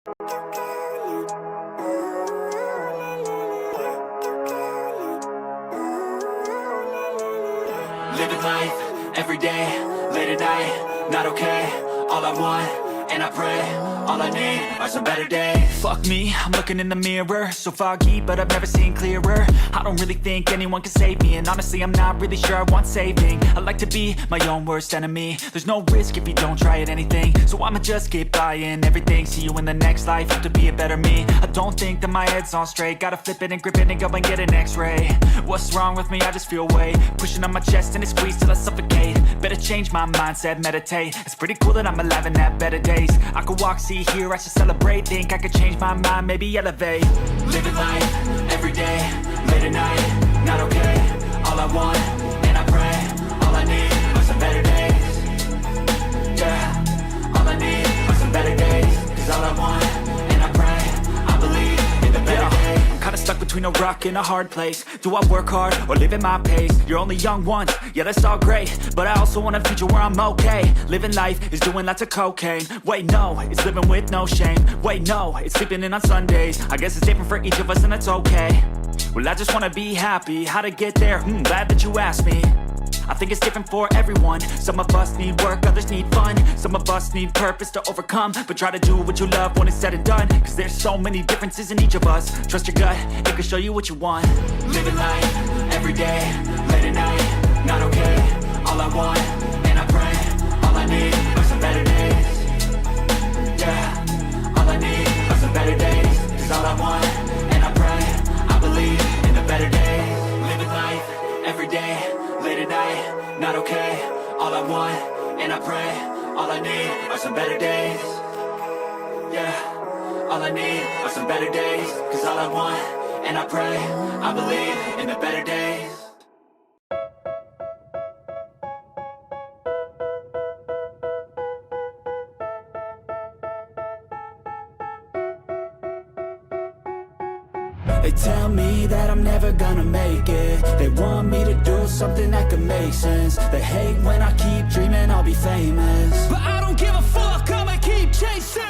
Living life, everyday, late at night, not okay. All I want, and I pray, all I need are some better days. Fuck me, I'm looking in the mirror, so foggy, but I've never seen clearer. I don't really think anyone can save me, and honestly I'm not really sure I want saving. I like to be my own worst enemy. There's no risk if you don't try at anything, so I'ma just keep buying everything. See you in the next life, have to be a better me. I don't think that my head's on straight, gotta flip it and grip it and go and get an x-ray. What's wrong with me? I just feel weight pushing on my chest and it squeezes till I suffocate. Better change my mindset, meditate. It's pretty cool that I'm alive and have better days. I could walk, see, hear, I should celebrate. Think I could change my mind, maybe elevate. Living life, everyday, late at night, not okay. All I want, and I pray, all I need are some better days. Yeah, all I need are some better days. Cause all I want, and I pray, I believe in the better days. I'm kinda stuck between a rock and a hard place. Do I work hard or live at my pace? You're only young once, yeah that's all great, but I also want a future where I'm okay. Living life is doing lots of cocaine. Wait no, it's living with no shame. Wait no, it's sleeping in on Sundays. I guess it's different for each of us and that's okay. Well I just wanna be happy, how to get there? Glad that you asked me. I think it's different for everyone. Some of us need work, others need fun. Some of us need purpose to overcome. But try to do what you love when it's said and done. Cause there's so many differences in each of us. Trust your gut, it can show you what you want. Living life, everyday, late at night, not okay. All I want, and I pray, all I need are some better days. Yeah, all I need are some better days. Cause all I want, and I pray, I believe in the better days. Living life, everyday, late at night, not okay. All I want, and I pray, all I need are some better days. Yeah, all I need are some better days. Cause all I want, and I pray, I believe in the better days. They tell me that I'm never gonna make it. They want me to do something that could make sense. They hate when I keep dreaming I'll be famous, but I don't give a fuck, I'ma keep chasing.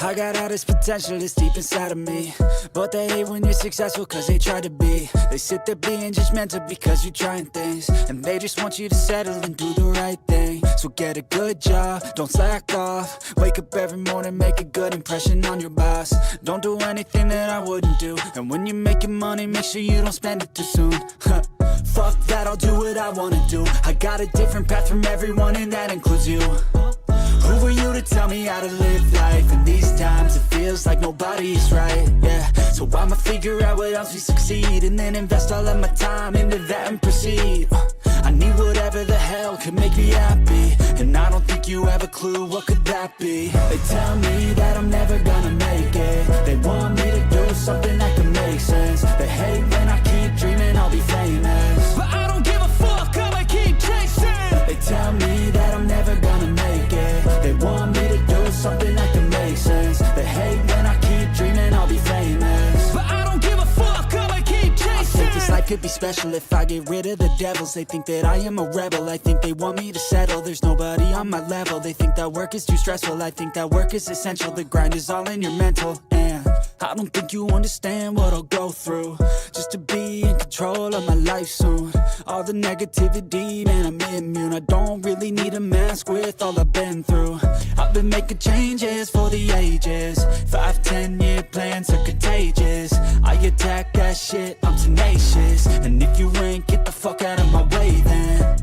I got all this potential that's deep inside of me, but they hate when you're successful cause they try to be. They sit there being judgmental because you're trying things, and they just want you to settle and do the right thing. So get a good job, don't slack off. Wake up every morning, make a good impression on your boss. Don't do anything that I wouldn't do, and when you're making money, make sure you don't spend it too soon. Fuck that, I'll do what I wanna do. I got a different path from everyone and that includes you. Who are you to tell me how to live life? In these times it feels like nobody is right, yeah. So I'ma figure out what else we succeed, and then invest all of my time into that and proceed. I need whatever the hell could make me happy, and I don't think you have a clue what could that be. They tell me that I'm never gonna make it. They want me to do something that could make sense. They hate when I keep dreaming I'll be famous, but I don't give a fuck, I'ma keep chasing. They tell me that I'm never gonna make it. They want me to do something that can make sense. They hate when I keep dreaming I'll be famous, but I don't give a fuck, I'ma keep chasing. I think this life could be special if I get rid of the devils. They think that I am a rebel, I think they want me to settle. There's nobody on my level. They think that work is too stressful, I think that work is essential. The grind is all in your mental, and I don't think you understand what I'll go through just to be in control of my life soon. All the negativity, man, I'm immune. I don't really need a mask with all I've been through. I've been making changes for the ages. 5-10 year plans are contagious. I attack that shit, I'm tenacious. And if you ain't, get the fuck out of my way then.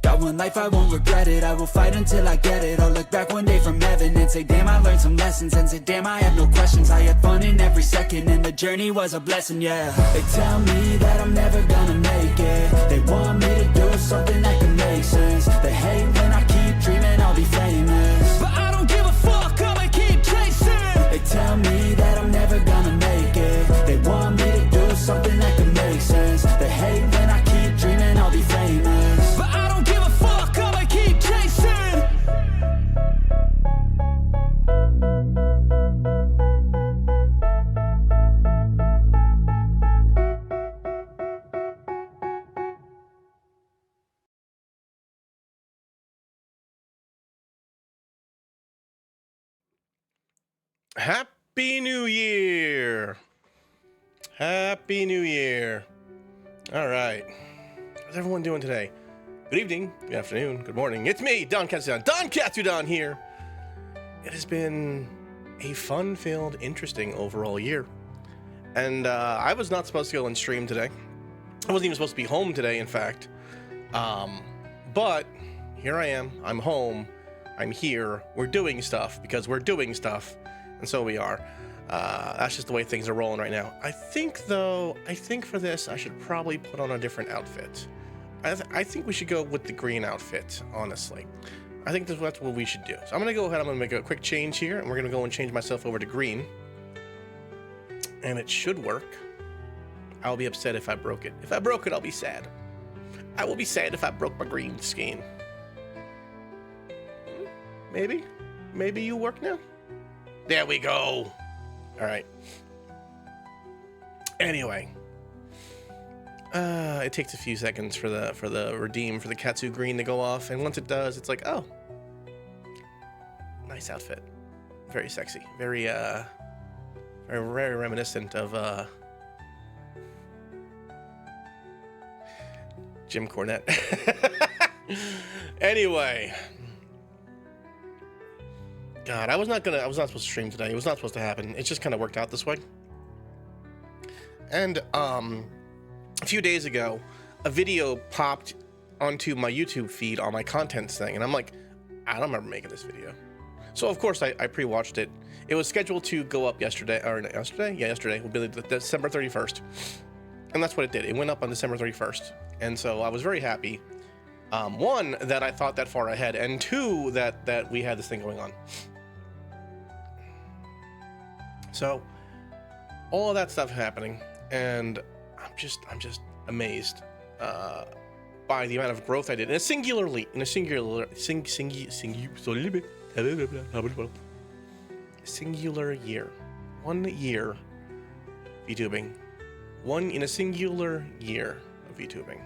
Got one life, I won't regret it. I will fight until I get it. I'll look back one day from heaven and say damn, I learned some lessons. And say damn, I have no questions. I had fun in every second, and the journey was a blessing, yeah. They tell me that I'm never gonna make it. They want me to do something that can make sense. They hate when I keep dreaming I'll be famous, but I don't give a fuck, I'ma keep chasing. They tell me that I'm never gonna make it. They want me to do something that can make sense. They hate when I keep dreaming I'll be famous, but I don't give a fuck, I'ma keep chasing. Happy Happy New Year! Happy New Year. All right. How's everyone doing today? Good evening, good afternoon, good morning. It's me, Don Katsudan. Don Katsudan here. It has been a fun-filled, interesting overall year. And I was not supposed to go and stream today. I wasn't even supposed to be home today, in fact. But here I am. I'm home. I'm here. We're doing stuff because we're doing stuff. And so we are. That's just the way things are rolling right now. I think for this, I should probably put on a different outfit. I think we should go with the green outfit, honestly. I think that's what we should do. So I'm going to go ahead. I'm going to make a quick change here, and we're going to go and change myself over to green. And it should work. I'll be upset if I broke it. If I broke it, I'll be sad. I will be sad if I broke my green skin. Maybe? Maybe you work now? There we go. All right. Anyway. It takes a few seconds for the redeem for the Katsu green to go off, and once it does, it's like, oh. Nice outfit. Very sexy. Very reminiscent of Jim Cornette. Anyway. God, I was not supposed to stream today. It was not supposed to happen. It just kind of worked out this way. And a few days ago, a video popped onto my YouTube feed on my contents thing, and I'm like, I don't remember making this video. So of course I pre-watched it. It was scheduled to go up yesterday. Yeah, yesterday would be December 31st. And that's what it did. It went up on December 31st. And so I was very happy. One, that I thought that far ahead, and two, that we had this thing going on. So all of that stuff happening, and I'm just amazed by the amount of growth I did in a singular 1 year VTubing. In a singular year of VTubing.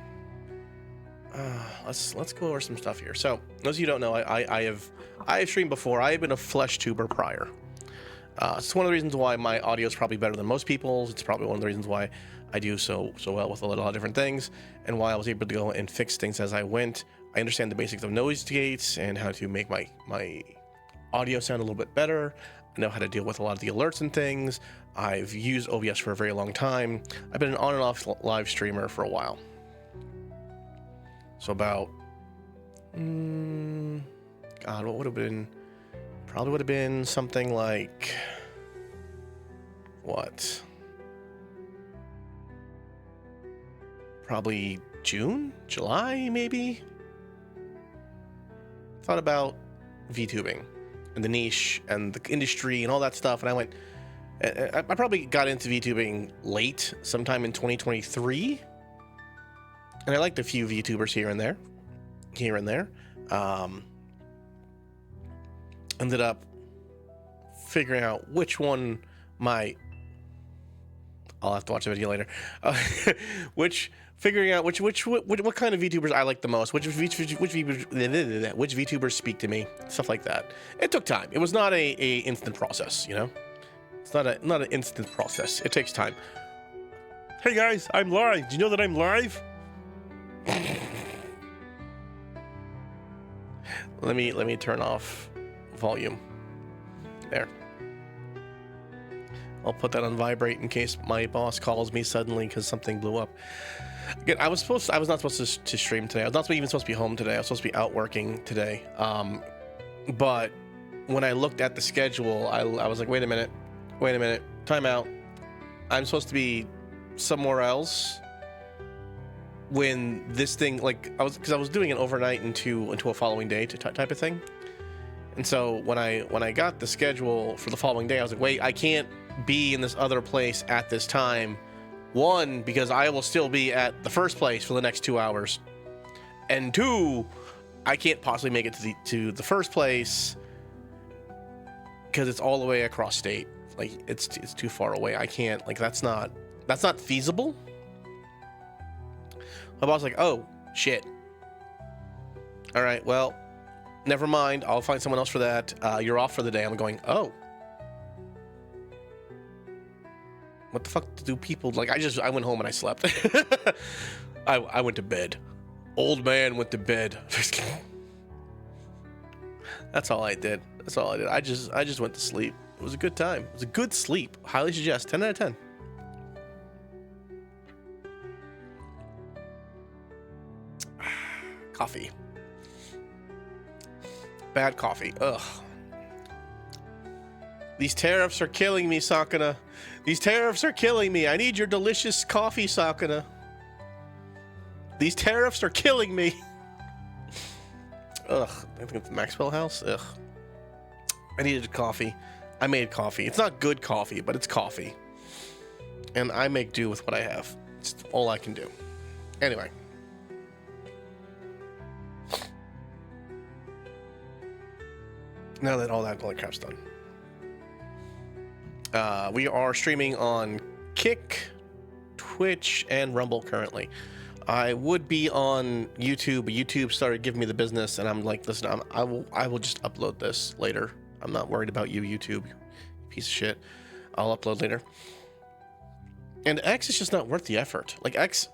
Let's go over some stuff here. So, those of you who don't know, I have streamed before. I have been a flesh tuber prior. It's one of the reasons why my audio is probably better than most people's. It's probably one of the reasons why I do so well with a lot of different things, and why I was able to go and fix things as I went. I understand the basics of noise gates and how to make my audio sound a little bit better. I know how to deal with a lot of the alerts and things. I've used OBS for a very long time. I've been an on and off live streamer for a while. So about, God, what would have been? Probably would have been something like, what? Probably June, July, maybe? Thought about VTubing and the niche and the industry and all that stuff, and I went, I probably got into VTubing late, sometime in 2023. And I liked a few VTubers here and there. Ended up figuring out which one I'll have to watch the video later. Figuring out what kind of VTubers I like the most, which VTubers speak to me, stuff like that. It took time. It was not a instant process, you know. It's not an instant process. It takes time. Hey guys, I'm live. Do you know that I'm live? Let me turn off volume. There. I'll put that on vibrate in case my boss calls me suddenly because something blew up. Again, I was not supposed to stream today. I was not even supposed to be home today. I was supposed to be out working today. But when I looked at the schedule, I was like, wait a minute, time out. I'm supposed to be somewhere else when this thing, like, I was doing it overnight into a following day type of thing. And so when I got the schedule for the following day, I was like, wait, I can't be in this other place at this time. One, because I will still be at the first place for the next 2 hours, and two, I can't possibly make it to the first place because it's all the way across state. Like, it's too far away. I can't, like, that's not feasible. My boss was like, oh shit. All right, well, never mind. I'll find someone else for that. You're off for the day. I'm going, oh. What the fuck do people like? I went home and I slept. I went to bed. Old man went to bed. That's all I did. That's all I did. I just went to sleep. It was a good time. It was a good sleep. Highly suggest. 10 out of 10. Coffee. Bad coffee. Ugh. These tariffs are killing me, Sakana. These tariffs are killing me. I need your delicious coffee, Sakana. These tariffs are killing me. Ugh. I think it's Maxwell House. Ugh. I needed coffee. I made coffee. It's not good coffee, but it's coffee. And I make do with what I have. It's all I can do. Anyway. Now that all that crap's done. We are streaming on Kick, Twitch, and Rumble currently. I would be on YouTube, but YouTube started giving me the business, and I'm like, listen, I will just upload this later. I'm not worried about you, YouTube, you piece of shit. I'll upload later. And X is just not worth the effort. Like X,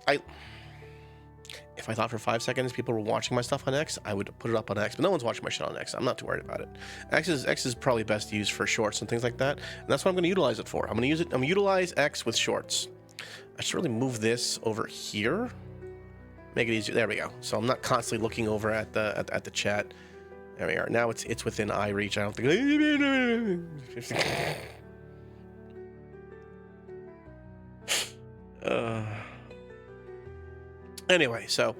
if I thought for 5 seconds people were watching my stuff on X, I would put it up on X, but no one's watching my shit on X. I'm not too worried about it. X is probably best used for shorts and things like that, and that's what I'm going to utilize it for. I'm going to utilize X with shorts. I should really move this over here. Make it easier. There we go. So I'm not constantly looking over at the chat. There we are. Now it's within eye reach. I don't think. Anyway, so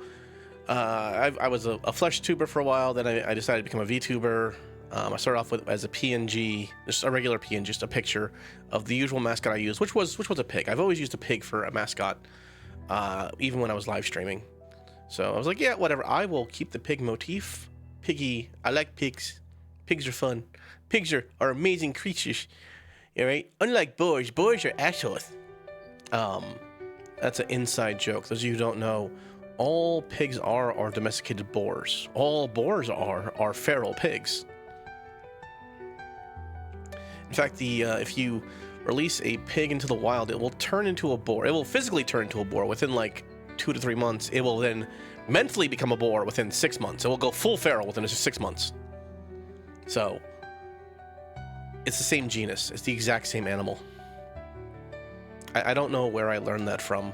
I was a flesh tuber for a while. Then I decided to become a VTuber. I started off with as a PNG, just a regular PNG, just a picture of the usual mascot I used, which was a pig. I've always used a pig for a mascot, even when I was live streaming. So I was like, yeah, whatever. I will keep the pig motif. Piggy, I like pigs. Pigs are fun. Pigs are amazing creatures. All right. Unlike boars are assholes. That's an inside joke. Those of you who don't know, all pigs are domesticated boars. All boars are feral pigs. In fact, if you release a pig into the wild, it will turn into a boar. It will physically turn into a boar within like 2 to 3 months. It will then mentally become a boar within 6 months. It will go full feral within 6 months. So it's the same genus. It's the exact same animal. I don't know where I learned that from.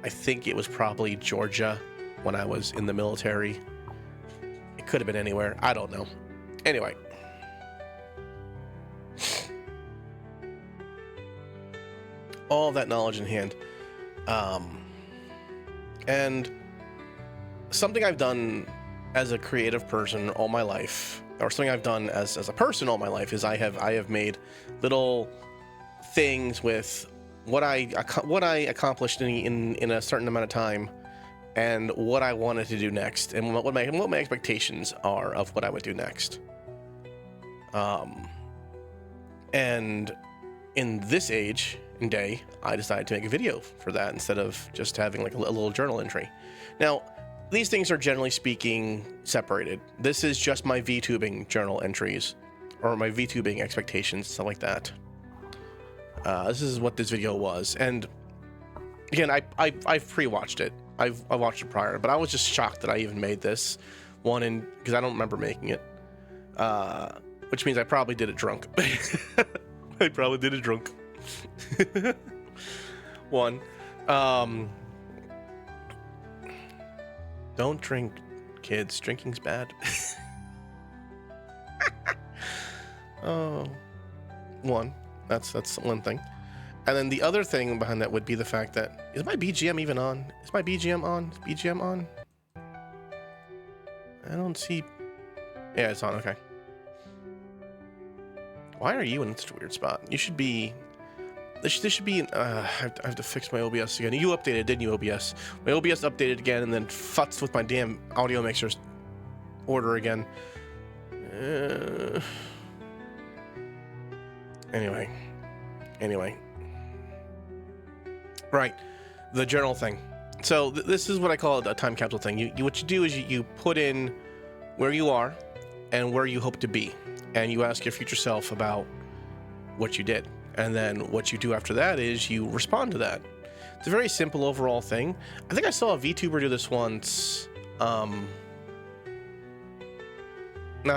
I think it was probably Georgia when I was in the military. It could have been anywhere. I don't know. Anyway. All that knowledge in hand. And something I've done as a creative person all my life, or something I've done as a person all my life, is I have made little things with what I accomplished in a certain amount of time, and what I wanted to do next, and what my expectations are of what I would do next. And in this age and day, I decided to make a video for that instead of just having like a little journal entry. Now, these things are generally speaking separated. This is just my VTubing journal entries, or my VTubing expectations, stuff like that. This is what this video was, and again, I've pre-watched it. I watched it prior, but I was just shocked that I even made this one, and because I don't remember making it, which means I probably did it drunk. I probably did it drunk. One, don't drink, kids. Drinking's bad. Oh, one. That's one thing. And then the other thing behind that would be the fact that, is my BGM even on? Is my BGM on? Is BGM on? I don't see. Yeah, it's on. Okay. Why are you in such a weird spot? You should be. This should be. I have to fix my OBS again. You updated, didn't you, OBS? My OBS updated again, and then futzed with my damn audio mixer's order again. Anyway. Right. The journal thing. So this is what I call a time capsule thing. What you do is you put in where you are and where you hope to be, and you ask your future self about what you did. And then what you do after that is you respond to that. It's a very simple overall thing. I think I saw a VTuber do this once. Not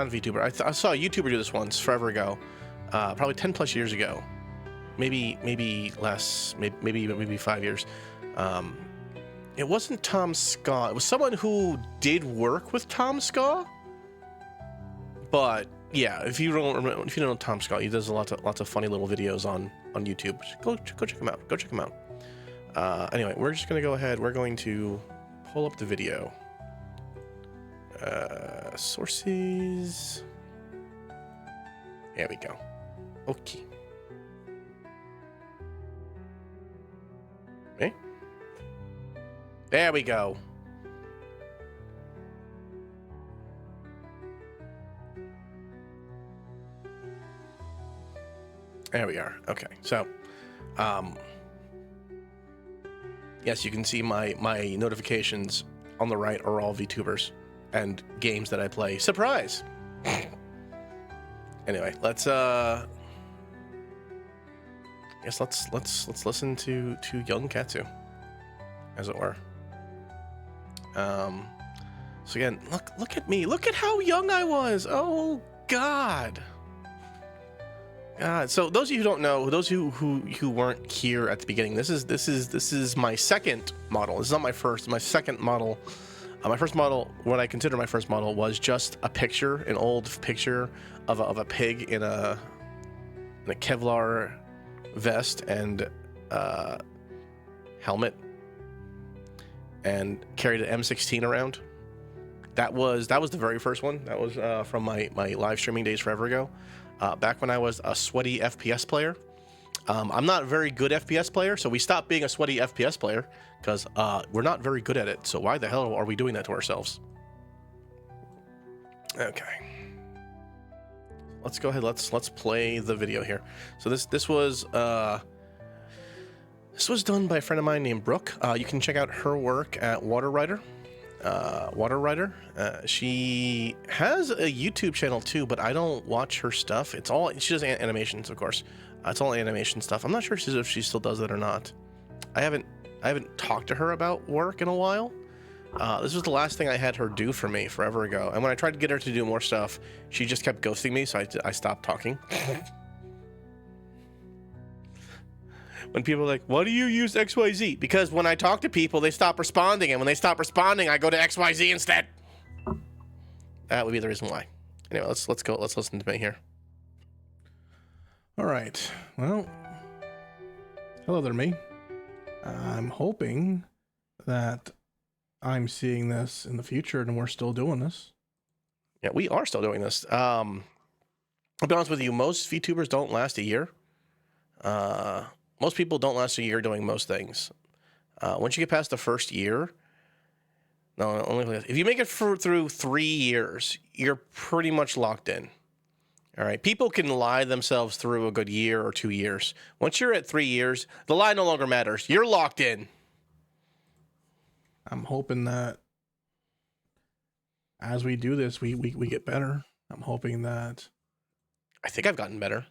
a VTuber. I saw a YouTuber do this once forever ago. Probably 10 plus years ago. Maybe less. Maybe 5 years. It wasn't Tom Skaw. It was someone who did work with Tom Skaw. But yeah, if you don't know Tom Skaw, he does lots of funny little videos on YouTube. Go check him out. Go check him out. Anyway, we're just gonna go ahead. We're going to pull up the video. Sources. There we go. Okay. Okay. There we go. There we are. Okay, so, yes, you can see my notifications on the right are all VTubers and games that I play. Surprise! Anyway, let's listen to young Katsu, as it were. So again, look at me. Look at how young I was. Oh God. So those of you who don't know, those who weren't here at the beginning, this is my second model. This is not my first. My second model. My first model, what I consider my first model, was just a picture, an old picture of a pig in a Kevlar vest and helmet, and carried an M16 around. That was the very first one. That was from my live streaming days forever ago. Back when I was a sweaty FPS player. I'm not a very good FPS player, so we stopped being a sweaty FPS player because we're not very good at it. So why the hell are we doing that to ourselves? Okay. Let's go ahead. Let's play the video here. So this was done by a friend of mine named Brooke. You can check out her work at WaterRider. She has a YouTube channel too, but I don't watch her stuff. She does animations, of course. It's all animation stuff. I'm not sure if she still does that or not. I haven't talked to her about work in a while. This was the last thing I had her do for me forever ago. And when I tried to get her to do more stuff, she just kept ghosting me, so I stopped talking. When people are like, why do you use XYZ? Because when I talk to people, they stop responding. And when they stop responding, I go to XYZ instead. That would be the reason why. Anyway, let's go. Let's listen to me here. All right. Well, hello there, me. I'm hoping that I'm seeing this in the future and we're still doing this. Yeah, we are still doing this. I'll be honest with you. Most VTubers don't last a year. Most people don't last a year doing most things. Once you get past the first year, if you make it through 3 years, you're pretty much locked in. All right, people can lie themselves through a good year or 2 years. Once you're at 3 years, the lie no longer matters. You're locked in. I'm hoping that as we do this, we get better. I'm hoping that. I think I've gotten better.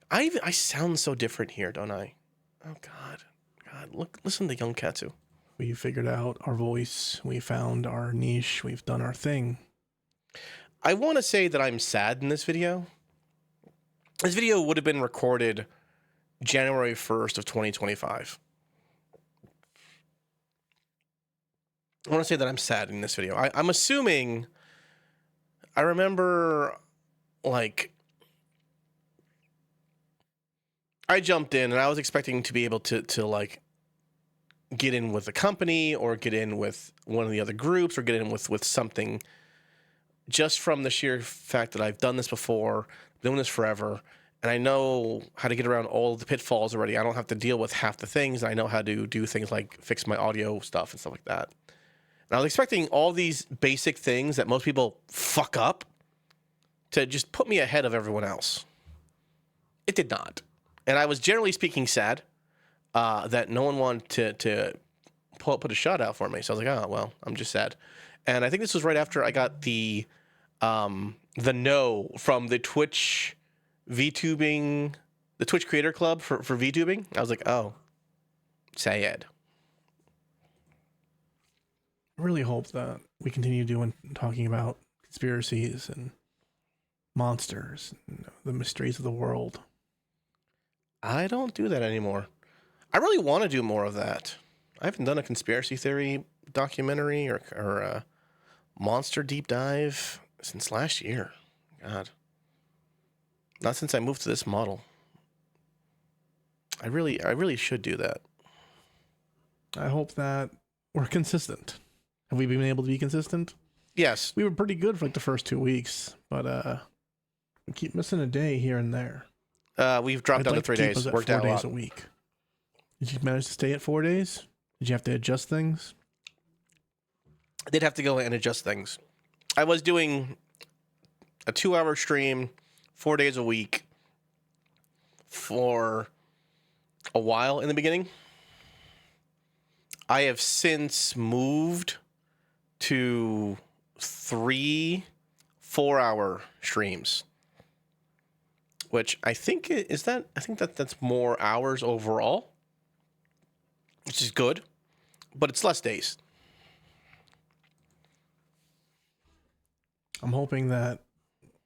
I sound so different here, don't I? Oh God, listen to young Katsu. We figured out our voice. We found our niche. We've done our thing. I want to say that I'm sad in this video. This video would have been recorded January 1st of 2025. I want to say that I'm sad in this video. I'm assuming. I remember, like, I jumped in and I was expecting to be able to like get in with a company or get in with one of the other groups or get in with something, just from the sheer fact that I've done this before, doing this forever, and I know how to get around all of the pitfalls already. I don't have to deal with half the things. I know how to do things like fix my audio stuff and stuff like that. And I was expecting all these basic things that most people fuck up to just put me ahead of everyone else. It did not. And I was generally speaking sad that no one wanted to put a shot out for me. So I was like, oh, well, I'm just sad. And I think this was right after I got the no from the Twitch VTubing the Twitch Creator Club for VTubing. I was like, oh, sad. I really hope that we continue talking about conspiracies and monsters and the mysteries of the world. I don't do that anymore. I really want to do more of that. I haven't done a conspiracy theory documentary or a monster deep dive since last year. God. Not since I moved to this model. I really should do that. I hope that we're consistent. Have we been able to be consistent? Yes. We were pretty good for like the first 2 weeks, but we keep missing a day here and there. We've dropped down to 3 days. Worked out 4 a days lot. a week. Did you manage to stay at 4 days? Did you have to adjust things? I did have to go and adjust things. I was doing a 2-hour stream 4 days a week for a while in the beginning. I have since moved to 3 4-hour streams, which I think that's more hours overall, which is good, but it's less days. I'm hoping that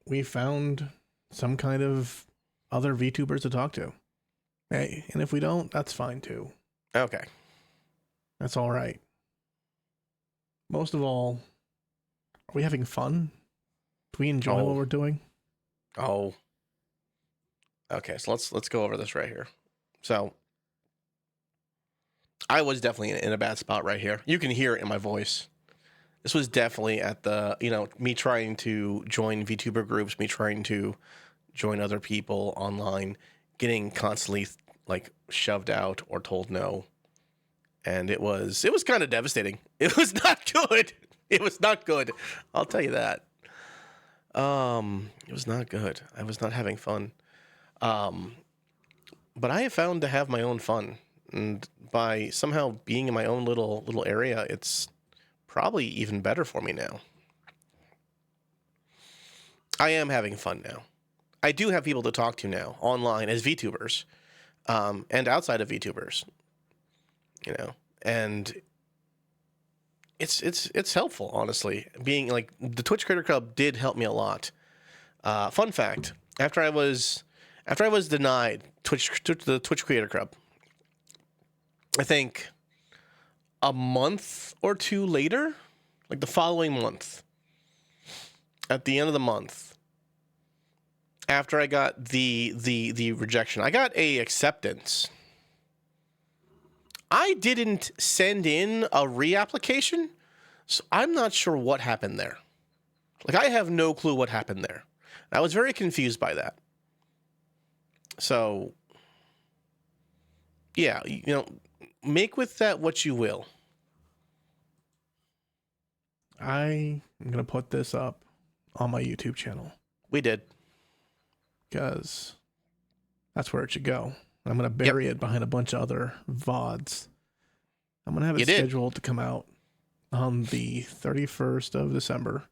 we found some kind of other VTubers to talk to. Hey, and if we don't, that's fine too. Okay. That's all right. Most of all, are we having fun? Do we enjoy what we're doing? Oh. Okay, so let's go over this right here. So I was definitely in a bad spot right here. You can hear it in my voice. This was definitely at the, me trying to join VTuber groups, me trying to join other people online, getting constantly like shoved out or told no. And it was kind of devastating. It was not good. It was not good. I'll tell you that. It was not good. I was not having fun. But I have found to have my own fun, and by somehow being in my own little area, it's probably even better for me now. I am having fun now. I do have people to talk to now online as VTubers, and outside of VTubers. And it's helpful, honestly. Being like the Twitch Creator Club did help me a lot. Fun fact: after I was denied the Twitch Creator Club, I think a month or two later, like the following month, at the end of the month, after I got the rejection, I got a acceptance. I didn't send in a reapplication, so I'm not sure what happened there. Like, I have no clue what happened there. I was very confused by that. So, yeah, make with that what you will. I am going to put this up on my YouTube channel. We did. Because that's where it should go. I'm going to bury it behind a bunch of other VODs. I'm going to have it scheduled to come out on the 31st of December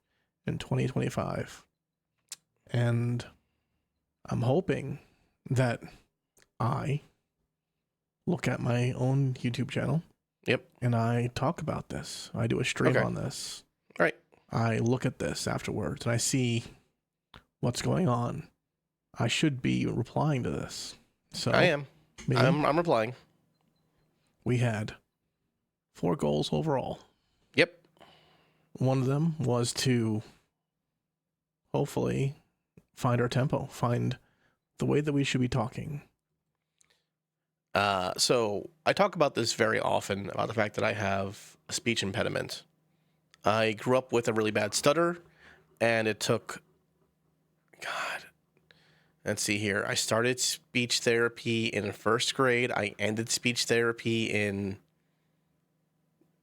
in 2025. And I'm hoping that I look at my own YouTube channel. Yep. And I talk about this. I do a stream on this. Right. I look at this afterwards and I see what's going on. I should be replying to this. So I am. I'm replying. We had 4 goals overall. Yep. One of them was to hopefully find our tempo, find the way that we should be talking. So I talk about this very often, about the fact that I have a speech impediment. I grew up with a really bad stutter, and it took, let's see here. I started speech therapy in 1st grade. I ended speech therapy in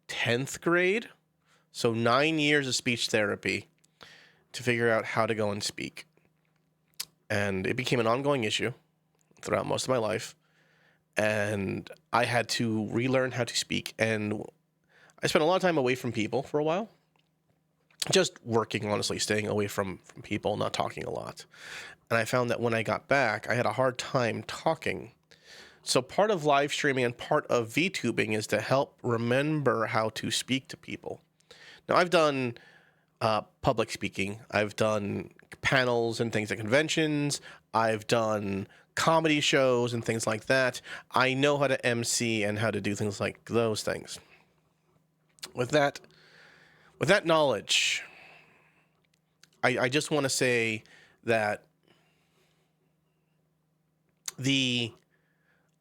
10th grade. So 9 years of speech therapy to figure out how to go and speak. And it became an ongoing issue throughout most of my life. And I had to relearn how to speak. And I spent a lot of time away from people for a while. just working, honestly, staying away from people, not talking a lot. And I found that when I got back, I had a hard time talking. So part of live streaming and part of VTubing is to help remember how to speak to people. Now, I've done public speaking. I've done panels and things at conventions. I've done comedy shows and things like that. I know how to MC and how to do things like those things. With that knowledge, I just want to say that the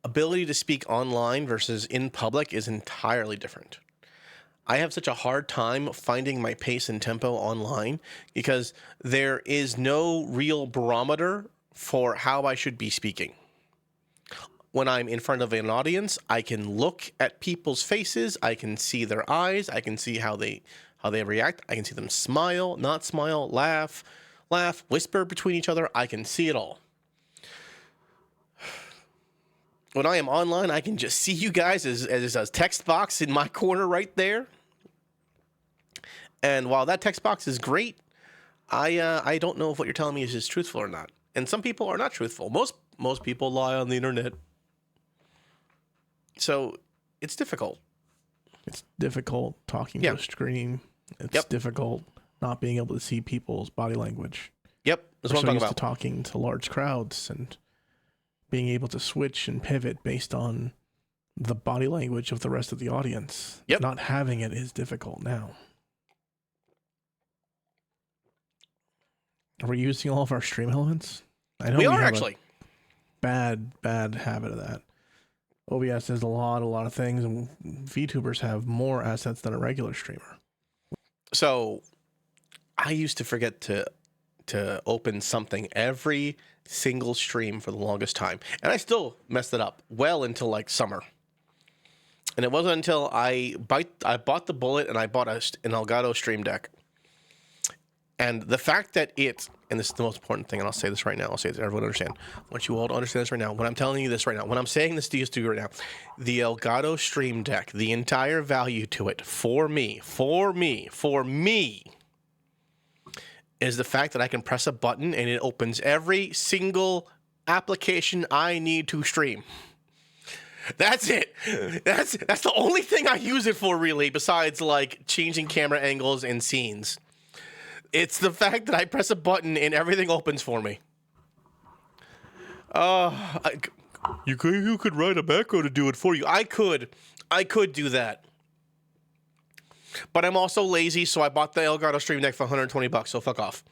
ability to speak online versus in public is entirely different. I have such a hard time finding my pace and tempo online because there is no real barometer for how I should be speaking. When I'm in front of an audience, I can look at people's faces, I can see their eyes, I can see how they react, I can see them smile, not smile, laugh, whisper between each other, I can see it all. When I am online, I can just see you guys as a text box in my corner right there. And while that text box is great, I don't know if what you're telling me is just truthful or not. And some people are not truthful. Most people lie on the internet. So it's difficult. It's difficult talking to a screen. It's difficult not being able to see people's body language. Yep, that's what I'm talking about. Talking to large crowds and being able to switch and pivot based on the body language of the rest of the audience. Yep. Not having it is difficult now. Are we using all of our stream elements? I know we are actually. Bad habit of that. OBS has a lot of things, and VTubers have more assets than a regular streamer. So I used to forget to open something every single stream for the longest time, and I still messed it up well until like summer. And it wasn't until I bought the Bullet and I bought an Elgato Stream Deck. And the fact that and this is the most important thing, and I'll say this right now, I'll say this, everyone understand. I want you all to understand this right now. When I'm telling you this right now, when I'm saying this to you right now, the Elgato Stream Deck, the entire value to it for me, is the fact that I can press a button and it opens every single application I need to stream. That's it. That's the only thing I use it for, really, besides like changing camera angles and scenes. It's the fact that I press a button and everything opens for me. You could write a macro to do it for you. I could do that. But I'm also lazy, so I bought the Elgato Stream Deck for $120, so fuck off.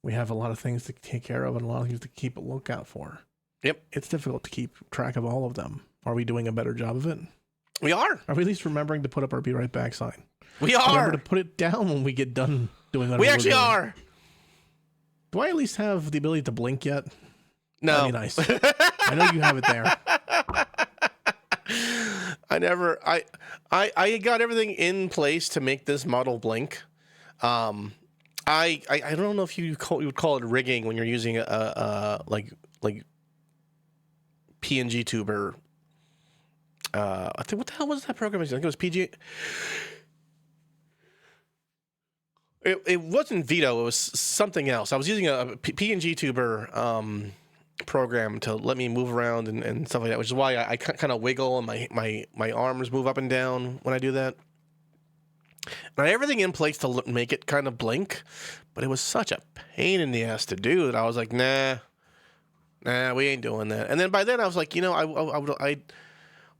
We have a lot of things to take care of and a lot of things to keep a lookout for. Yep. It's difficult to keep track of all of them. Are we doing a better job of it? We are. Are we at least remembering to put up our Be Right Back sign? We are. Remember to put it down when we get done doing whatever we actually we're doing. are. Do I at least have the ability to blink yet? No. That'd be nice. I know you have it there. I got everything in place to make this model blink. I don't know if you would call it rigging when you're using a like PNG tuber. I think, what the hell was that program? I think it was PG. It wasn't Vito. It was something else. I was using a PNG tuber program to let me move around and stuff like that, which is why I kind of wiggle and my arms move up and down when I do that. And I had everything in place to make it kind of blink, but it was such a pain in the ass to do that I was like, nah, we ain't doing that. And then by then I was like,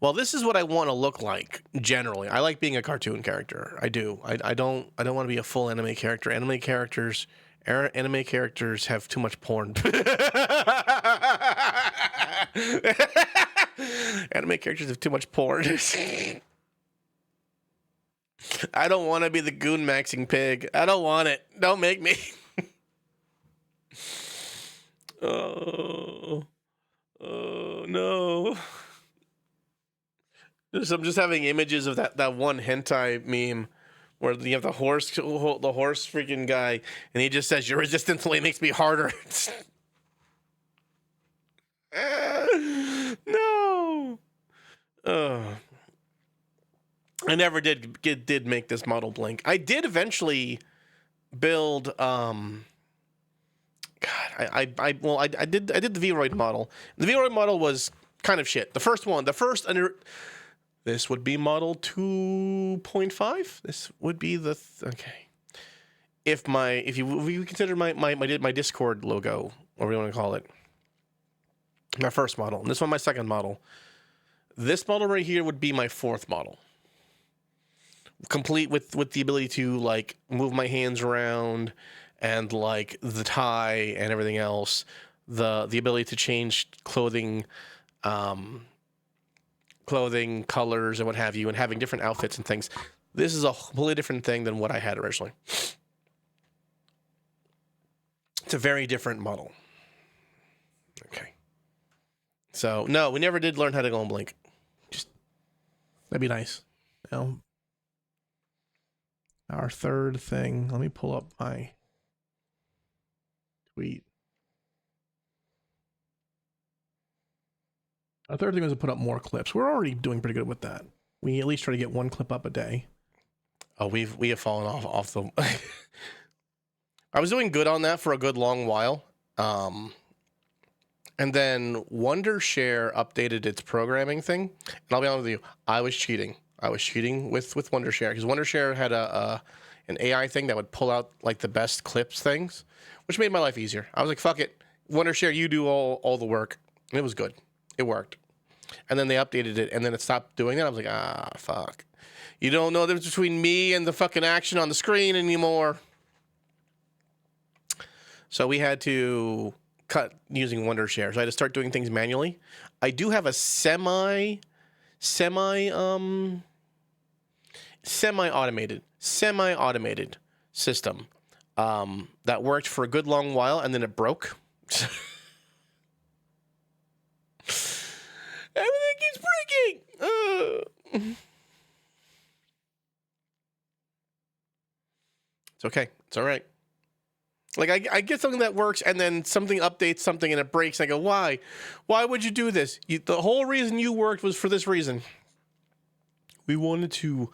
well, this is what I want to look like generally. I like being a cartoon character. I do. I don't want to be a full anime character. Anime characters have too much porn. Anime characters have too much porn. I don't want to be the goon maxing pig. I don't want it. Don't make me. Oh no. I'm just having images of that one hentai meme where you have the horse freaking guy, and he just says, "Your resistance only makes me harder." No. I never did make this model blink. I did eventually build. God, I did the Vroid model. The Vroid model was kind of shit. The first one, this would be model 2.5. This would be the okay. If you consider my Discord logo, or whatever you want to call it, my first model, and this one my second model. This model right here would be my fourth model, complete with the ability to like move my hands around and like the tie and everything else, the ability to change clothing colors and what have you, and having different outfits and things. This is a completely different thing than what I had originally. It's a very different model. Okay. So, no, we never did learn how to go and blink. That'd be nice. You know, our third thing, let me pull up my tweet. Our third thing was to put up more clips. We're already doing pretty good with that. We at least try to get one clip up a day. Oh, we have fallen off the... I was doing good on that for a good long while. And then Wondershare updated its programming thing. And I'll be honest with you, I was cheating. I was cheating with Wondershare because Wondershare had an AI thing that would pull out like the best clips things, which made my life easier. I was like, fuck it. Wondershare, you do all the work. And it was good. It worked. And then they updated it, and then it stopped doing that. I was like, fuck. You don't know the difference between me and the fucking action on the screen anymore. So we had to cut using Wondershare. So I had to start doing things manually. I do have a semi-automated system that worked for a good long while, and then it broke. Everything keeps breaking. It's okay. It's all right. Like, I get something that works, and then something updates something, and it breaks. And I go, why? Why would you do this? The whole reason you worked was for this reason. We wanted to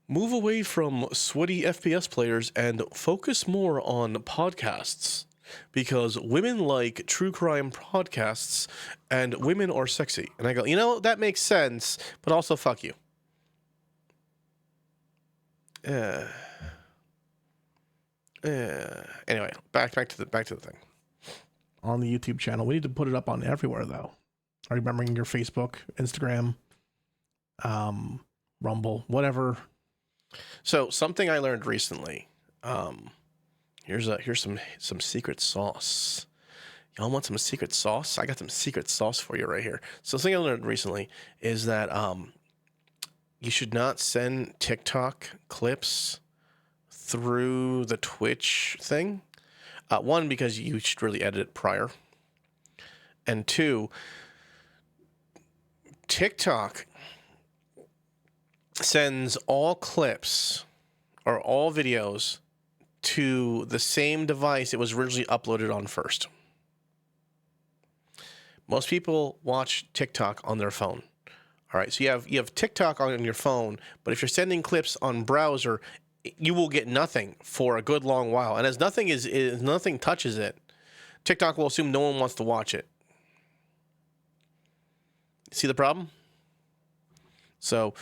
move away from sweaty FPS players and focus more on podcasts. Because women like true crime podcasts, and women are sexy. And I go, that makes sense, but also fuck you. Anyway, back to the thing. On the YouTube channel, we need to put it up on everywhere though. Are you remembering your Facebook, Instagram, Rumble, whatever? So something I learned recently. Here's some secret sauce. Y'all want some secret sauce? I got some secret sauce for you right here. So something I learned recently is that you should not send TikTok clips through the Twitch thing. One, because you should really edit it prior. And two, TikTok sends all clips or all videos to the same device it was originally uploaded on first. Most people watch TikTok on their phone. All right, so you have TikTok on your phone, but if you're sending clips on browser, you will get nothing for a good long while. And as nothing touches it, TikTok will assume no one wants to watch it. See the problem? So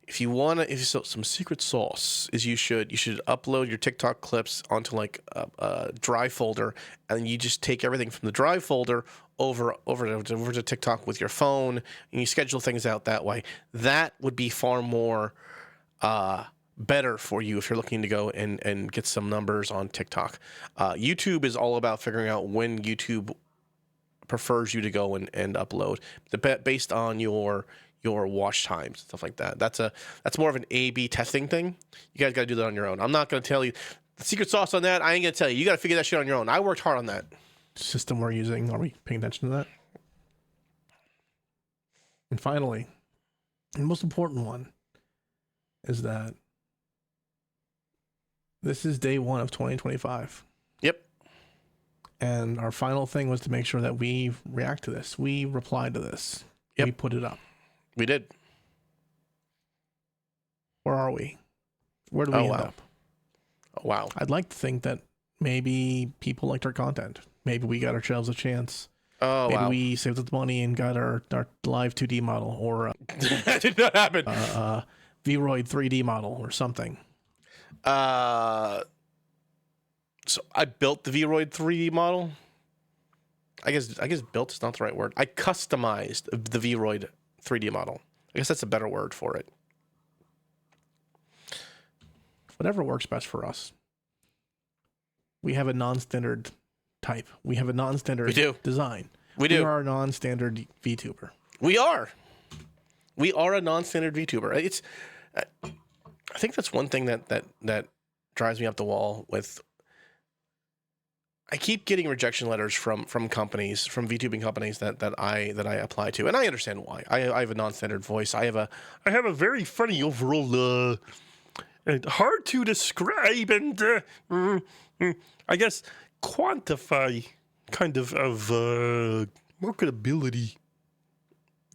some secret sauce is you should upload your TikTok clips onto like a Drive folder, and you just take everything from the Drive folder over to TikTok with your phone, and you schedule things out that way. That would be far more better for you if you're looking to go and get some numbers on TikTok. YouTube is all about figuring out when YouTube prefers you to go and upload based on your watch times, stuff like that. That's more of an A/B testing thing. You guys got to do that on your own. I'm not going to tell you the secret sauce on that. I ain't going to tell you. You got to figure that shit on your own. I worked hard on that. System we're using. Are we paying attention to that? And finally, the most important one is that this is day 1 of 2025. Yep. And our final thing was to make sure that we react to this. We replied to this. Yep. We put it up. We did. Where are we? Where do we end up? Oh, wow. I'd like to think that maybe people liked our content. Maybe we got ourselves a chance. Oh, maybe wow. we saved up the money and got our live 2D model, or That did not happen. Vroid 3D model or something. So I built the Vroid 3D model. I guess built is not the right word. I customized the Vroid 3D model. I guess that's a better word for it. Whatever works best for us. We have a non-standard type. We have a non-standard design. We do. We are a non-standard VTuber. We are. We are a non-standard VTuber. I think that's one thing that drives me up the wall with. I keep getting rejection letters from companies, from VTubing companies that I apply to, and I understand why. I have a non-standard voice. I have a very funny overall, hard to describe and I guess quantify kind of marketability.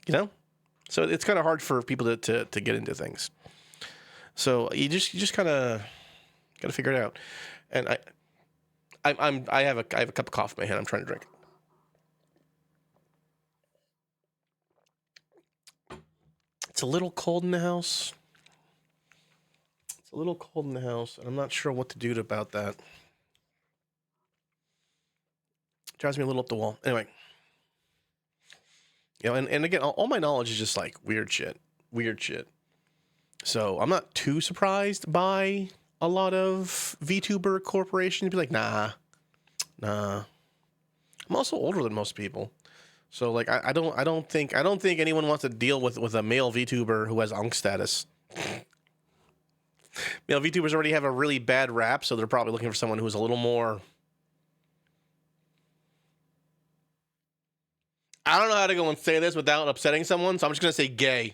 You know, so it's kind of hard for people to get into things. So you just kind of got to figure it out, and I have a cup of coffee in my hand. I'm trying to drink. It's a little cold in the house. It's a little cold in the house, and I'm not sure what to do about that. Drives me a little up the wall. Anyway, you know, and again, all my knowledge is just like weird shit. So I'm not too surprised by a lot of VTuber corporations be like, nah. I'm also older than most people, so like I don't think anyone wants to deal with a male VTuber who has unk status. Male VTubers already have a really bad rap, so they're probably looking for someone who's a little more. I don't know how to go and say this without upsetting someone, so I'm just gonna say gay.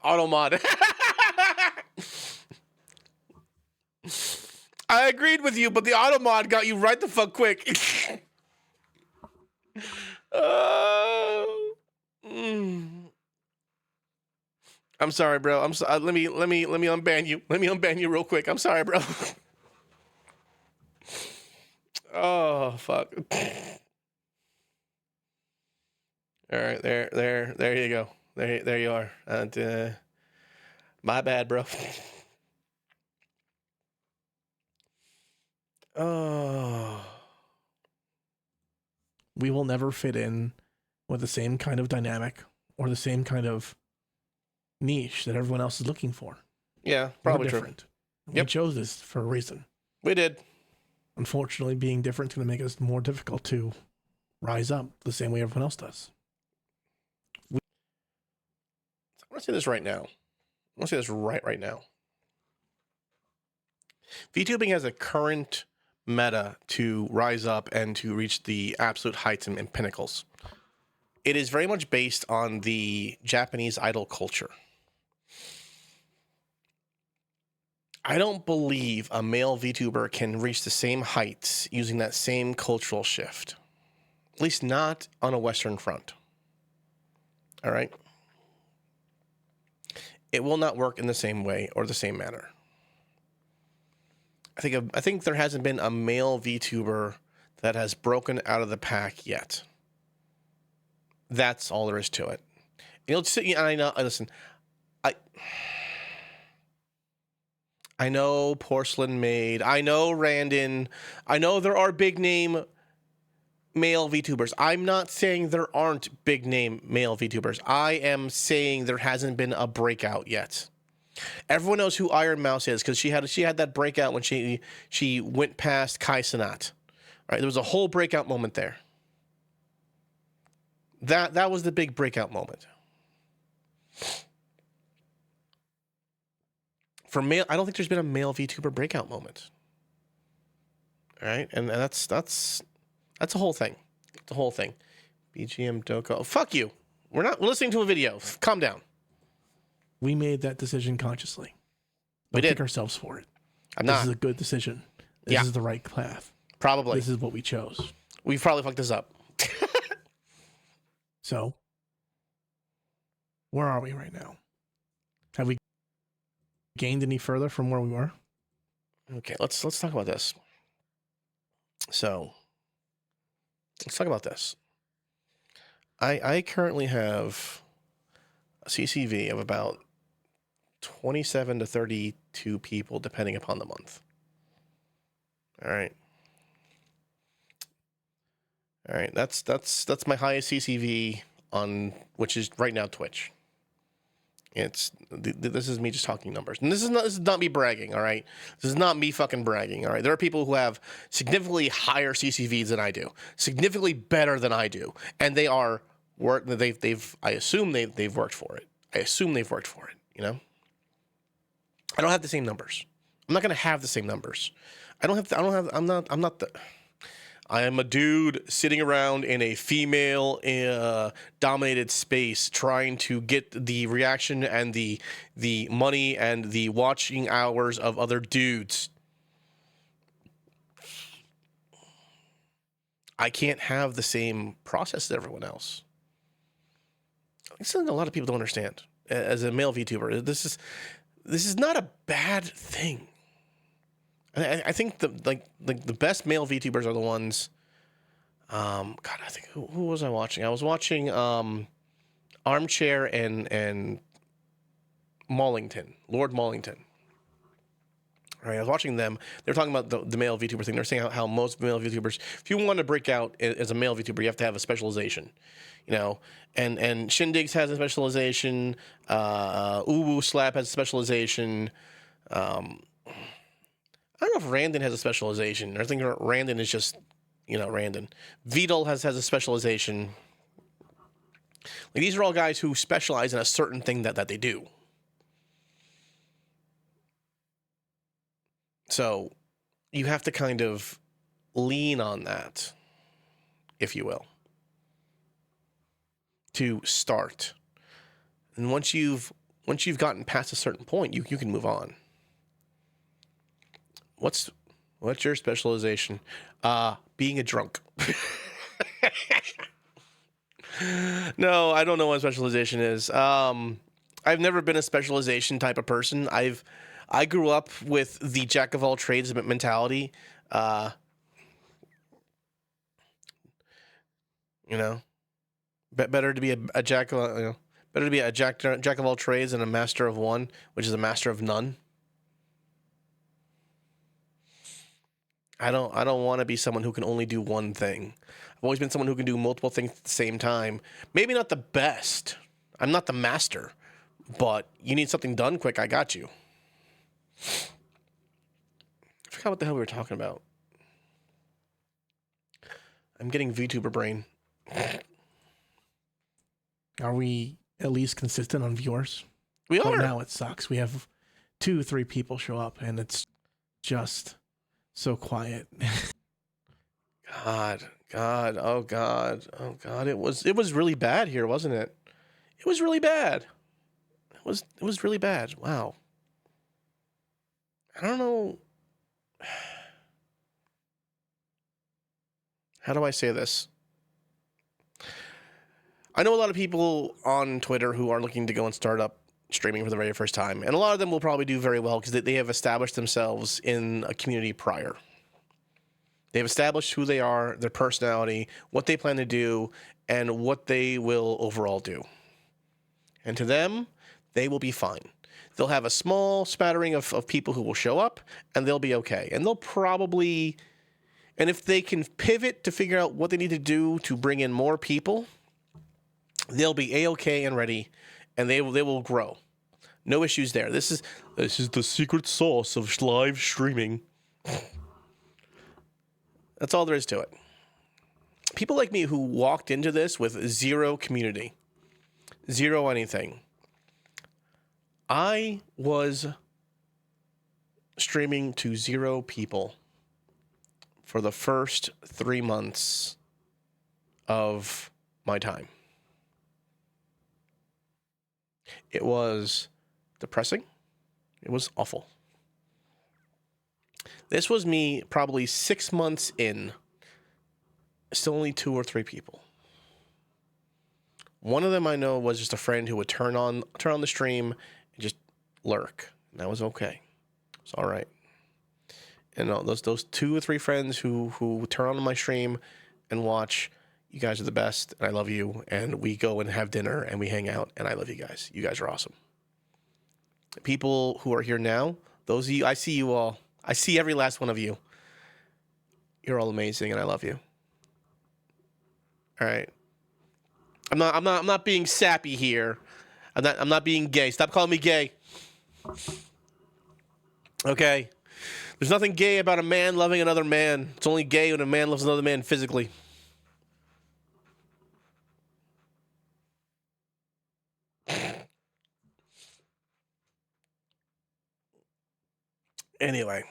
Automod. I agreed with you, but the Automod got you right the fuck quick. I'm sorry, bro. Let me unban you. Let me unban you real quick. I'm sorry, bro. Oh fuck. All right, there you go. There you are. And my bad, bro. Oh. We will never fit in with the same kind of dynamic or the same kind of niche that everyone else is looking for. Yeah, probably different. True. Yep. We chose this for a reason. We did. Unfortunately, being different is going to make us more difficult to rise up the same way everyone else does. I want to say this right now. I want to say this right now. VTubing has a current meta to rise up and to reach the absolute heights and pinnacles. It is very much based on the Japanese idol culture. I don't believe a male VTuber can reach the same heights using that same cultural shift. At least not on a Western front. All right? It will not work in the same way or the same manner. I think there hasn't been a male VTuber that has broken out of the pack yet. That's all there is to it. And I know. Listen, I know Porcelain Maid. I know Randon. I know there are big name male VTubers. I'm not saying there aren't big name male VTubers. I am saying there hasn't been a breakout yet. Everyone knows who Iron Mouse is because she had that breakout when she went past Kai Cenat. Right? There was a whole breakout moment there. That was the big breakout moment. For male, I don't think there's been a male VTuber breakout moment. All right, and that's a whole thing. The whole thing. BGM Doko. Oh, fuck you. We're listening to a video. Calm down. We made that decision consciously. We did. Kick ourselves for it. This is a good decision. This is the right path. Probably. This is what we chose. We've probably fucked this up. So, where are we right now? Have we gained any further from where we were? Okay, let's talk about this. So, let's talk about this. I currently have a CCV of about 27 to 32 people, depending upon the month. All right. That's my highest CCV on, which is right now Twitch. This is me just talking numbers, and this is not me bragging. All right, this is not me fucking bragging. All right, there are people who have significantly higher CCVs than I do, significantly better than I do, and they are I assume they've worked for it. I assume they've worked for it. You know, I don't have the same numbers. I'm not gonna have the same numbers. I'm not the. I am a dude sitting around in a female dominated space trying to get the reaction and the money and the watching hours of other dudes. I can't have the same process as everyone else. It's something a lot of people don't understand. As a male VTuber, this is not a bad thing. I think the best male VTubers are the ones. God, I think who was I watching? I was watching Armchair and Maulington, Lord Maulington. All right, I was watching them. They were talking about the male VTuber thing. They're saying how most male VTubers, if you want to break out as a male VTuber, you have to have a specialization, you know. And Shindigs has a specialization. Uwu Slap has a specialization. I don't know if Randon has a specialization. I think Randon is just, you know, Randon. Vidal has a specialization. Like, these are all guys who specialize in a certain thing that they do. So you have to kind of lean on that, if you will, to start. And once you've gotten past a certain point, you can move on. What's your specialization? Being a drunk. No, I don't know what specialization is. I've never been a specialization type of person. I grew up with the jack of all trades mentality. You know, better to be a jack of, you know, better to be a jack of all trades and a master of one, which is a master of none. I don't want to be someone who can only do one thing. I've always been someone who can do multiple things at the same time. Maybe not the best. I'm not the master, but you need something done quick, I got you. I forgot what the hell we were talking about. I'm getting VTuber brain. Are we at least consistent on viewers? We are. Right now it sucks. We have 2-3 people show up, and it's just so quiet. God, oh God. It was really bad here, wasn't it? It was really bad. It was really bad. Wow. I don't know. How do I say this? I know a lot of people on Twitter who are looking to go and start up streaming for the very first time. And a lot of them will probably do very well because they have established themselves in a community prior. They've established who they are, their personality, what they plan to do, and what they will overall do. And to them, they will be fine. They'll have a small spattering of people who will show up, and they'll be okay. And they'll probably... And if they can pivot to figure out what they need to do to bring in more people, they'll be A-okay and ready, and they will grow. No issues there. This is the secret sauce of live streaming. That's all there is to it. People like me who walked into this with zero community, zero anything. I was streaming to 0 people for the first 3 months of my time. It was depressing. It was awful. This was me probably 6 months in. Still only 2 or 3 people. One of them I know was just a friend who would turn on the stream and just lurk. And that was okay. It's all right. And those 2 or 3 friends who turn on my stream and watch, you guys are the best, and I love you. And we go and have dinner and we hang out, and I love you guys. You guys are awesome. People who are here now, those of you, I see you all. I see every last one of you. You're all amazing, and I love you. All right. I'm not being sappy here. I'm not being gay. Stop calling me gay. Okay. There's nothing gay about a man loving another man. It's only gay when a man loves another man physically. Anyway.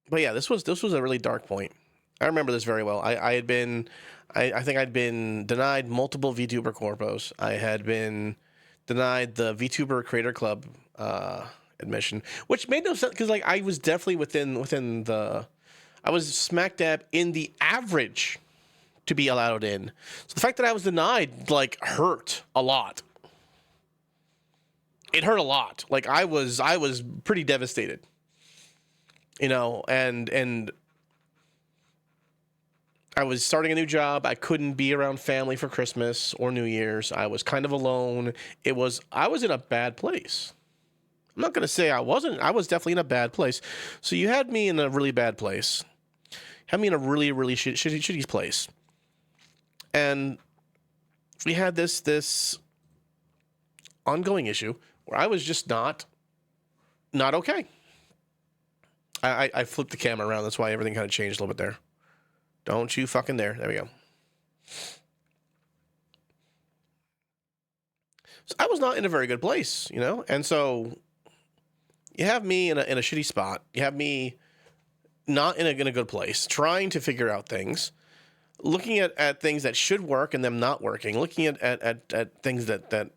But yeah, this was a really dark point. I remember this very well. I think I'd been denied multiple VTuber corpos. I had been denied the VTuber Creator Club admission, which made no sense because like I was definitely within the, I was smack dab in the average to be allowed in. So the fact that I was denied like hurt a lot. It hurt a lot. Like I was pretty devastated. You know, and I was starting a new job. I couldn't be around family for Christmas or New Year's. I was kind of alone. I was in a bad place. I'm not going to say I wasn't. I was definitely in a bad place. So you had me in a really bad place. Had me in a really, really shitty place. And we had this ongoing issue where I was just not okay. I flipped the camera around. That's why everything kind of changed a little bit there. Don't you fucking dare. There we go. So I was not in a very good place, you know? And so you have me in a shitty spot. You have me not in a good place, trying to figure out things, looking at things that should work and them not working, looking at things that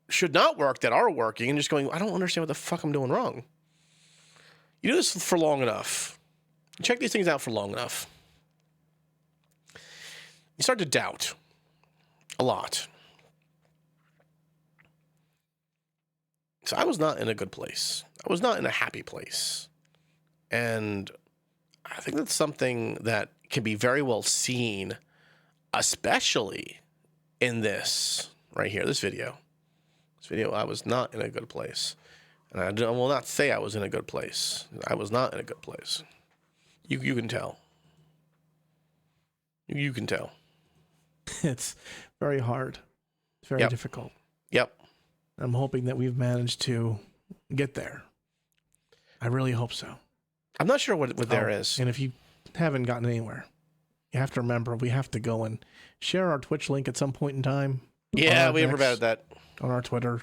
should not work that are working, and just going, I don't understand what the fuck I'm doing wrong. You do this for long enough. You check these things out for long enough. You start to doubt a lot. So I was not in a good place. I was not in a happy place. And I think that's something that can be very well seen, especially in this right here, this video. This video, I was not in a good place. And I will not say I was in a good place. I was not in a good place. You can tell. You can tell. It's very hard. It's very difficult. Yep. I'm hoping that we've managed to get there. I really hope so. I'm not sure what there is. And if you haven't gotten anywhere, you have to remember we have to go and share our Twitch link at some point in time. Yeah, we were bad at that. On our Twitter.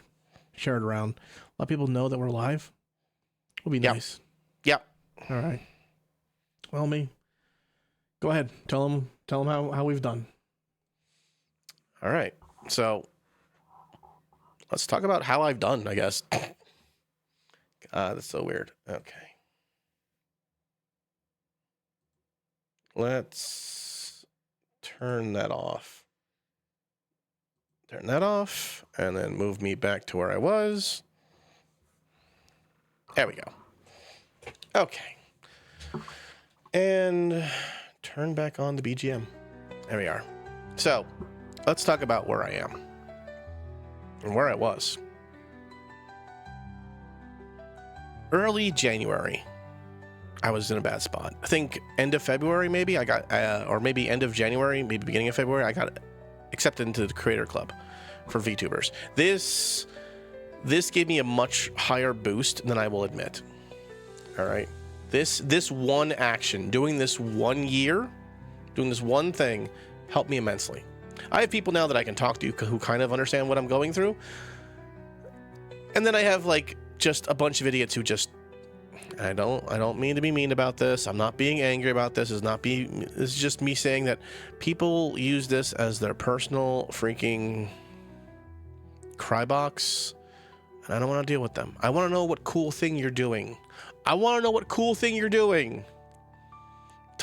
Share it around. Let people know that we're live. Would be nice. Yep. All right. Well, go ahead. Tell them how we've done. All right. So let's talk about how I've done, I guess. That's so weird. Okay. Let's turn that off. Turn that off, and then move me back to where I was. There we go. Okay. And turn back on the BGM. There we are. So, let's talk about where I am. And where I was. Early January, I was in a bad spot. I think end of February, maybe, I got, or maybe end of January, maybe beginning of February, I got accepted into the Creator Club for VTubers. This gave me a much higher boost than I will admit. All right. This one action, doing this 1 year, doing this one thing, helped me immensely. I have people now that I can talk to who kind of understand what I'm going through. And then I have like just a bunch of idiots who just, I don't mean to be mean about this. I'm not being angry about this. This is just me saying that people use this as their personal freaking cry box. And I don't want to deal with them. I want to know what cool thing you're doing. I want to know what cool thing you're doing.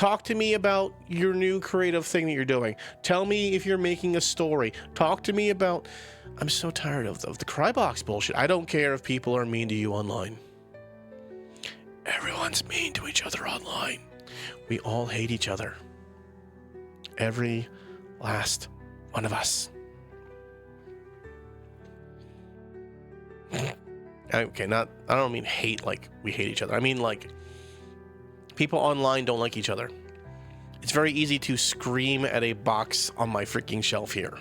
Talk to me about your new creative thing that you're doing. Tell me if you're making a story. Talk to me about... I'm so tired of the Crybox bullshit. I don't care if people are mean to you online. Everyone's mean to each other online. We all hate each other. Every last one of us. Okay, I don't mean hate like we hate each other. I mean like people online don't like each other. It's very easy to scream at a box on my freaking shelf here.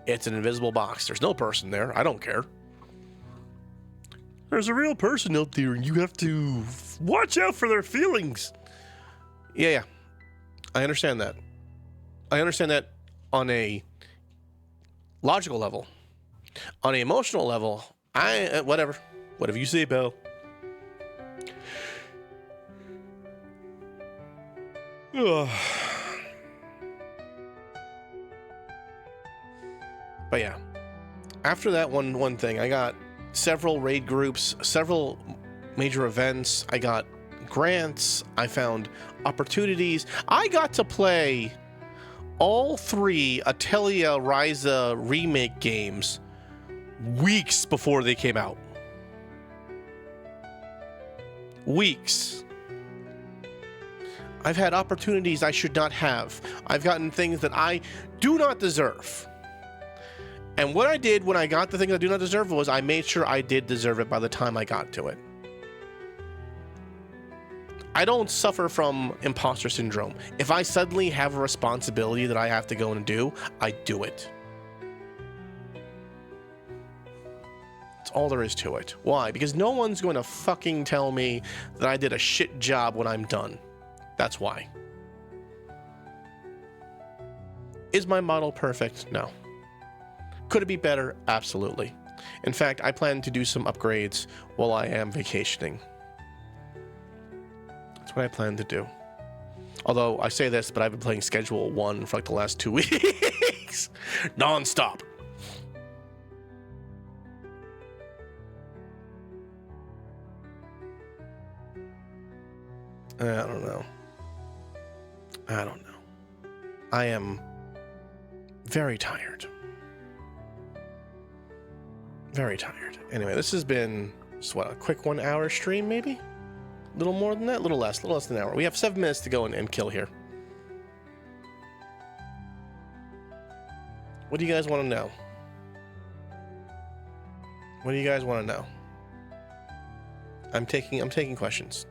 It's an invisible box. There's no person there. I don't care. There's a real person out there and you have to watch out for their feelings. Yeah. I understand that. I understand that on a logical level. On an emotional level, whatever. Whatever you say, Bill. But yeah, after that one thing, I got several raid groups, several major events. I got grants. I found opportunities. I got to play all 3 Atelier Ryza remake games weeks before they came out. Weeks. I've had opportunities I should not have. I've gotten things that I do not deserve. And what I did when I got the things I do not deserve was I made sure I did deserve it by the time I got to it. I don't suffer from imposter syndrome. If I suddenly have a responsibility that I have to go and do, I do it. That's all there is to it. Why? Because no one's going to fucking tell me that I did a shit job when I'm done. That's why. Is my model perfect? No. Could it be better? Absolutely. In fact, I plan to do some upgrades while I am vacationing. That's what I plan to do. Although I say this, but I've been playing Schedule 1 for like the last 2 weeks. Non-stop. I don't know. I am very tired. Very tired. Anyway, this has been, what, a quick 1 hour stream, maybe? A little more than that? A little less than an hour. We have 7 minutes to go and kill here. What do you guys want to know? What do you guys want to know? I'm taking questions.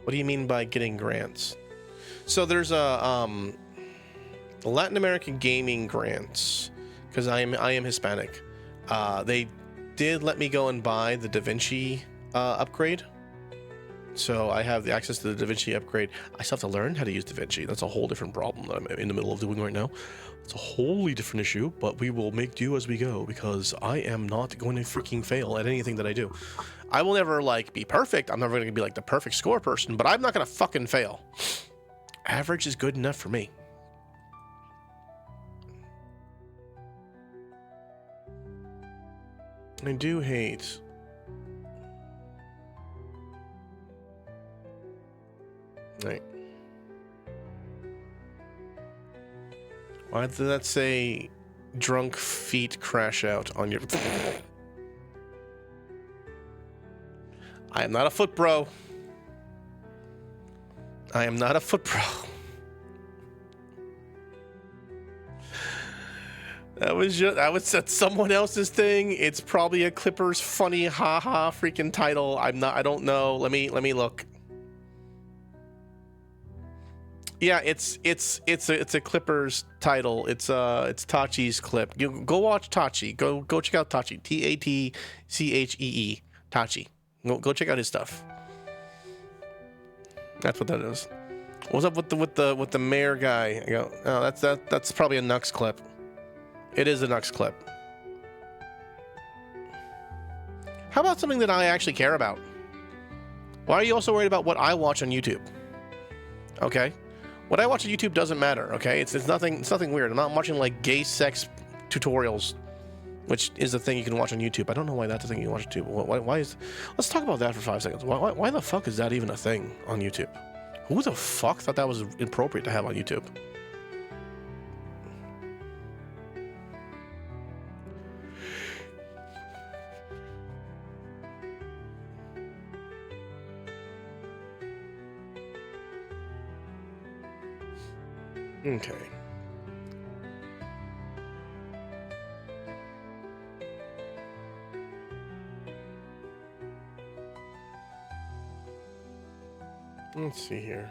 What do you mean by getting grants? So there's a Latin American gaming grants, because I am Hispanic. They did let me go and buy the DaVinci upgrade. So I have the access to the DaVinci upgrade. I still have to learn how to use DaVinci. That's a whole different problem that I'm in the middle of doing right now. It's a wholly different issue, but we will make do as we go, because I am not going to freaking fail at anything that I do. I will never, like, be perfect. I'm never going to be, like, the perfect score person, but I'm not going to fucking fail. Average is good enough for me. I do hate... Right. Why did that say drunk feet crash out on your... I am not a foot bro. I am not a foot bro. That's someone else's thing. It's probably a Clippers funny haha freaking title. I don't know. Let me look. Yeah, it's a Clippers title. It's Tachi's clip. You go watch Tachi. Go check out Tachi. Tatchee. Tachi. Go check out his stuff. That's what that is. What's up with the mayor guy? I go, oh, that's probably a Nux clip. It is a Nux clip. How about something that I actually care about? Why are you also worried about what I watch on YouTube? Okay. What I watch on YouTube doesn't matter, okay? It's nothing weird. I'm not watching like gay sex tutorials which is the thing you can watch on YouTube. I don't know why that's the thing you can watch on YouTube. Why is... Let's talk about that for 5 seconds. Why the fuck is that even a thing on YouTube? Who the fuck thought that was appropriate to have on YouTube? Okay. Let's see here.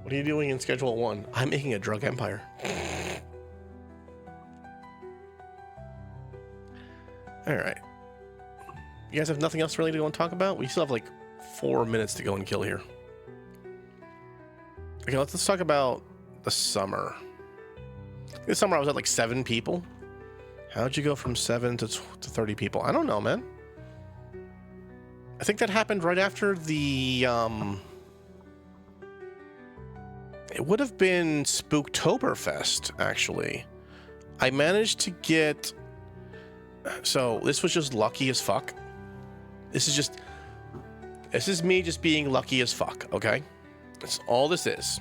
What are you doing in Schedule 1? I'm making a drug empire. Alright. You guys have nothing else really to go and talk about? We still have like 4 minutes to go and kill here. Okay, let's talk about the summer. This summer I was at like 7 people. How'd you go from 7 to 30 people? I don't know, man. I think that happened right after the, it would have been Spooktoberfest, actually. I managed to get, so this was just lucky as fuck. This is me just being lucky as fuck, okay? That's all this is.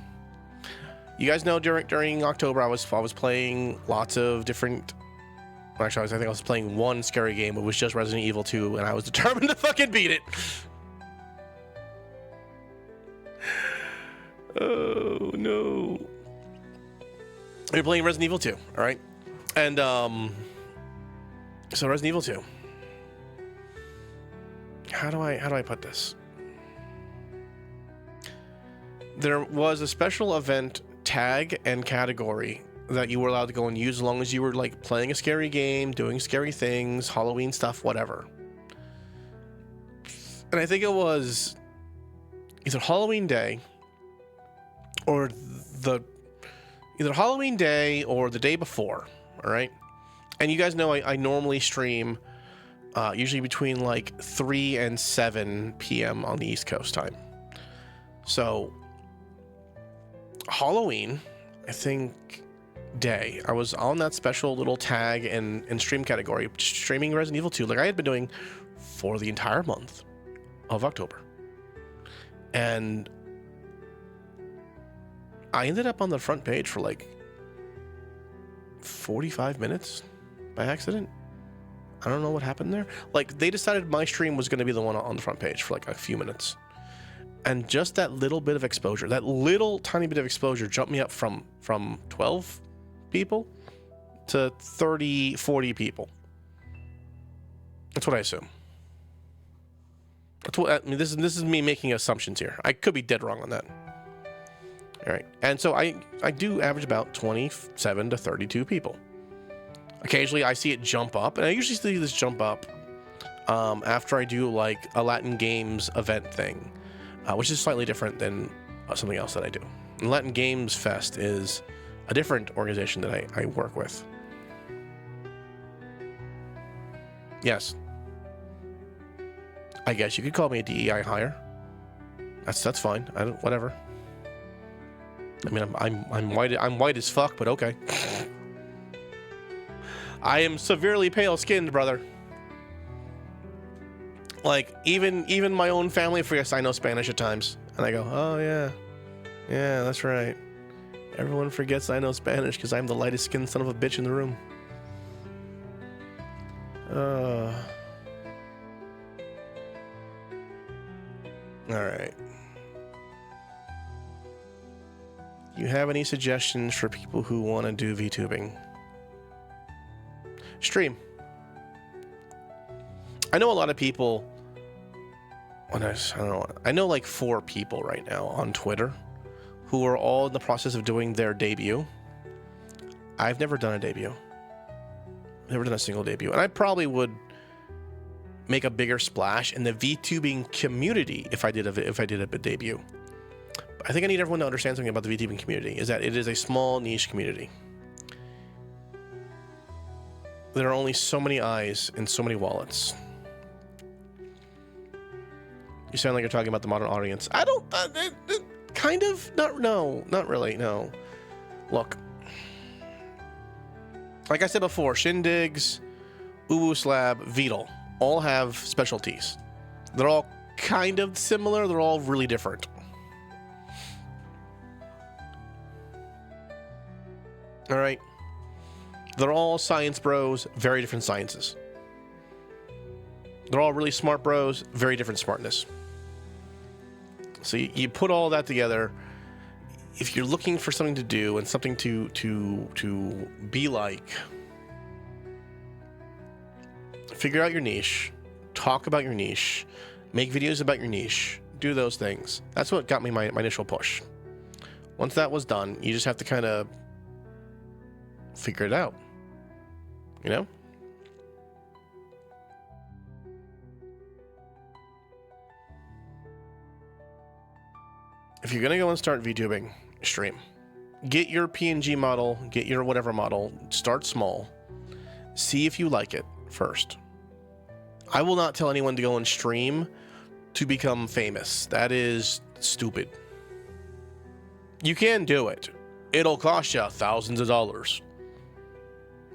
You guys know during October I was playing lots of different... Actually, I think I was playing one scary game. It was just Resident Evil 2, and I was determined to fucking beat it. Oh, no. You're playing Resident Evil 2, all right? And, so Resident Evil 2. How do I put this? There was a special event tag and category that you were allowed to go and use as long as you were like playing a scary game, doing scary things, Halloween stuff, whatever. And I think it was either Halloween Day or either Halloween Day or the day before, all right? And you guys know I normally stream usually between like 3 and 7 p.m. on the East Coast time. So Halloween, I think, day, I was on that special little tag and stream category, streaming Resident Evil 2 like I had been doing for the entire month of October. And I ended up on the front page for like 45 minutes by accident. I don't know what happened there. Like, they decided my stream was going to be the one on the front page for like a few minutes. And just that little bit of exposure, that little tiny bit of exposure jumped me up from 12 people to 30, 40 people. That's what I assume. That's what, I mean, this is me making assumptions here. I could be dead wrong on that. All right. And so I do average about 27 to 32 people. Occasionally I see it jump up, and I usually see this jump up after I do like a Latin Games event thing, which is slightly different than something else that I do. And Latin Games Fest is a different organization that I work with. Yes. I guess you could call me a DEI hire. That's fine. I don't, whatever. I mean, I'm white as fuck, but okay. I am severely pale-skinned, brother. Like, even my own family forgets I know Spanish at times. And I go, oh, yeah. Yeah, that's right. Everyone forgets I know Spanish because I'm the lightest-skinned son of a bitch in the room. Alright. You have any suggestions for people who want to do VTubing? Stream. I know a lot of people. I don't know. I know like 4 people right now on Twitter who are all in the process of doing their debut. I've never done a debut. Never done a single debut, and I probably would make a bigger splash in the VTubing community if I did a debut. I think I need everyone to understand something about the VTubing community, is that it is a small niche community. There are only so many eyes and so many wallets. You sound like you're talking about the modern audience. I don't... kind of. Not really. No. Look. Like I said before, Shindigs, Uwu Slab, Vedal all have specialties. They're all kind of similar. They're all really different. All right. They're all science bros, very different sciences. They're all really smart bros, very different smartness. So you put all that together. If you're looking for something to do and something to be like, figure out your niche, talk about your niche, make videos about your niche, do those things. That's what got me my initial push. Once that was done, you just have to kind of figure it out, you know? If you're going to go and start VTubing, stream. Get your PNG model, get your whatever model, start small. See if you like it first. I will not tell anyone to go and stream to become famous. That is stupid. You can do it. It'll cost you thousands of dollars.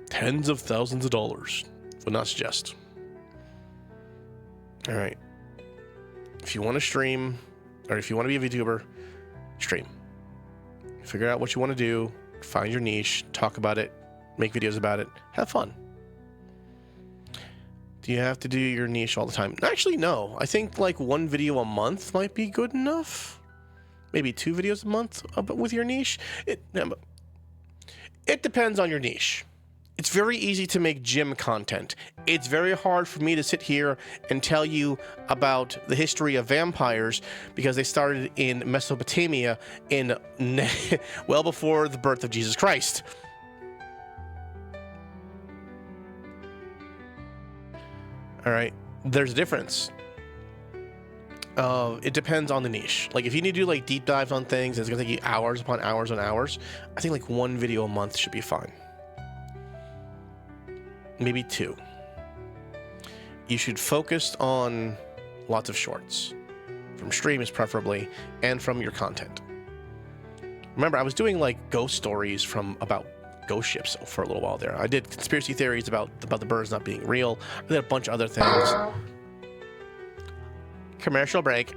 Tens of thousands of dollars. Would not suggest. All right. If you want to stream, or if you want to be a VTuber, stream. Figure out what you want to do, find your niche, talk about it, make videos about it, have fun. Do you have to do your niche all the time? Actually, no. I think like one video a month might be good enough. Maybe 2 videos a month with your niche. It depends on your niche. It's very easy to make gym content. It's very hard for me to sit here and tell you about the history of vampires because they started in Mesopotamia in well before the birth of Jesus Christ. All right, there's a difference. It depends on the niche. Like if you need to do like deep dives on things, it's gonna take you hours upon hours on hours. I think like 1 video a month should be fine. Maybe 2. You should focus on lots of shorts, from streams preferably, and from your content. Remember, I was doing like ghost stories from about ghost ships for a little while there. I did conspiracy theories about the birds not being real. I did a bunch of other things. Commercial break.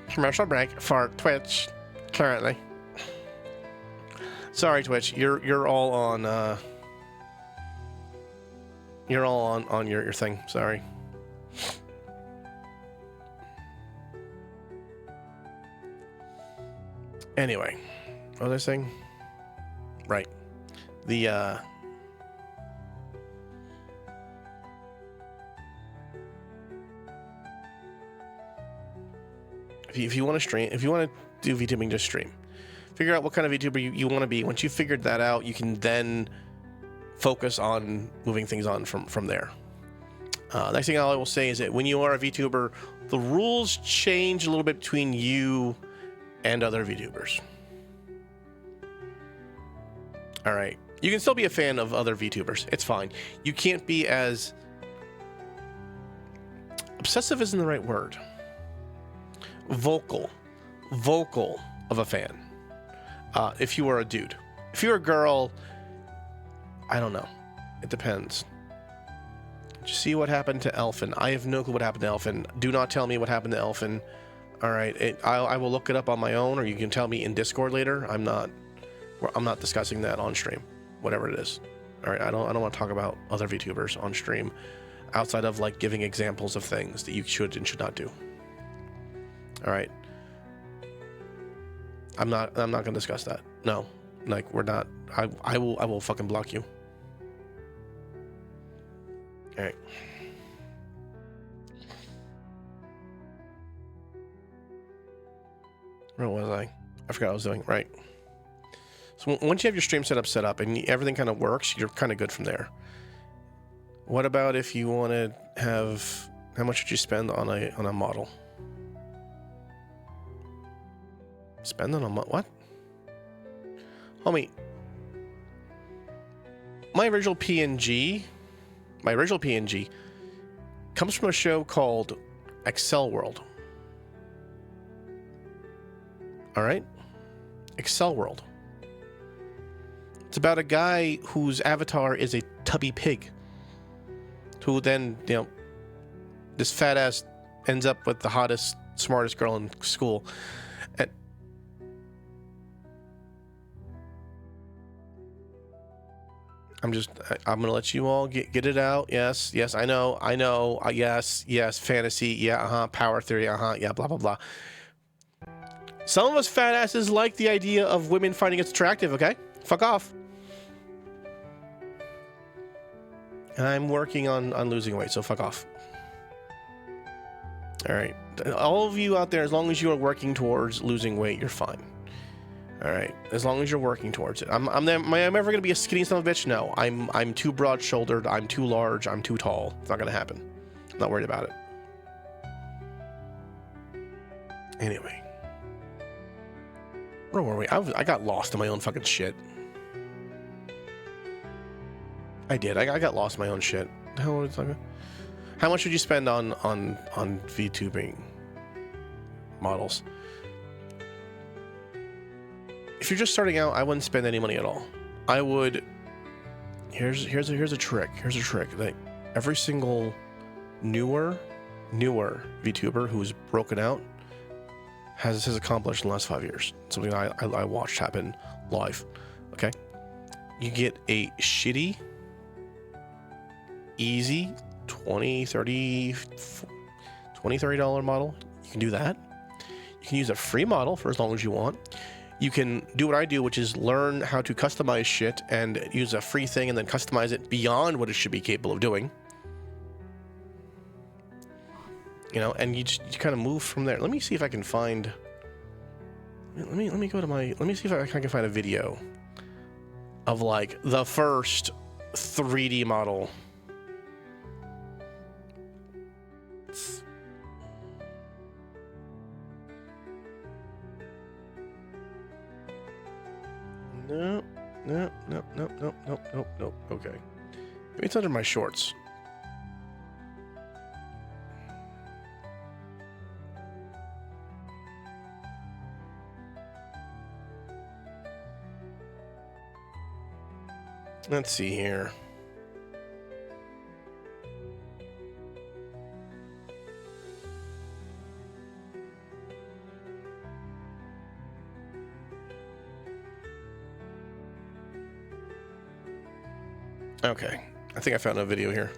Commercial break for Twitch currently. Sorry, Twitch. You're all on your thing. Sorry. Anyway, what was I saying? Right. The if you want to stream, if you want to do VTubing, just stream. Figure out what kind of VTuber you want to be. Once you've figured that out, you can then focus on moving things on from there. Next thing I will say is that when you are a VTuber, the rules change a little bit between you and other VTubers. All right. You can still be a fan of other VTubers. It's fine. You can't be as... Obsessive isn't the right word. Vocal of a fan. If you are a dude. If you're a girl, I don't know. It depends. Did you see what happened to Elfin? I have no clue what happened to Elfin. Do not tell me what happened to Elfin. All right, I will look it up on my own, or you can tell me in Discord later. I'm not discussing that on stream, whatever it is. All right, I don't want to talk about other VTubers on stream, outside of like giving examples of things that you should and should not do. All right. I'm not gonna discuss that. No, like we're not. I will fucking block you. All right. Where was I? I forgot what I was doing. Right. So once you have your stream set up and everything kind of works, you're kind of good from there. What about if you want to have? How much would you spend on a model? Spend on a what? Homie, my original PNG comes from a show called Excel World. All right? Excel World. It's about a guy whose avatar is a tubby pig, who then, you know, this fat ass ends up with the hottest, smartest girl in school. And I'm gonna let you all get it out. Yes, I know. Yes, fantasy. Yeah, power theory. Yeah, blah blah blah. Some of us fat asses like the idea of women finding us attractive. Okay, fuck off. And I'm working on losing weight, so fuck off. All right, all of you out there, as long as you are working towards losing weight, you're fine. All right, as long as you're working towards it. Am I ever gonna be a skinny son of a bitch? No, I'm too broad-shouldered. I'm too large. I'm too tall. It's not gonna happen. I'm not worried about it. Anyway, where were we? I got lost in my own fucking shit. I did. I got lost in my own shit. How much would you spend on VTubing models? If you're just starting out, I wouldn't spend any money at all. I would. Here's a trick. Here's a trick. Like every single newer VTuber who's broken out has accomplished in the last 5 years. Something I watched happen live. Okay, you get a shitty, easy $20-$30 model. You can do that. You can use a free model for as long as you want. You can do what I do, which is learn how to customize shit and use a free thing and then customize it beyond what it should be capable of doing. You know, and you kind of move from there. Let me see if I can find. Let me go to my. Let me see if I can find a video of like the first 3D model. Nope. Okay. Maybe it's under my shorts. Let's see here. Okay, I think I found a video here.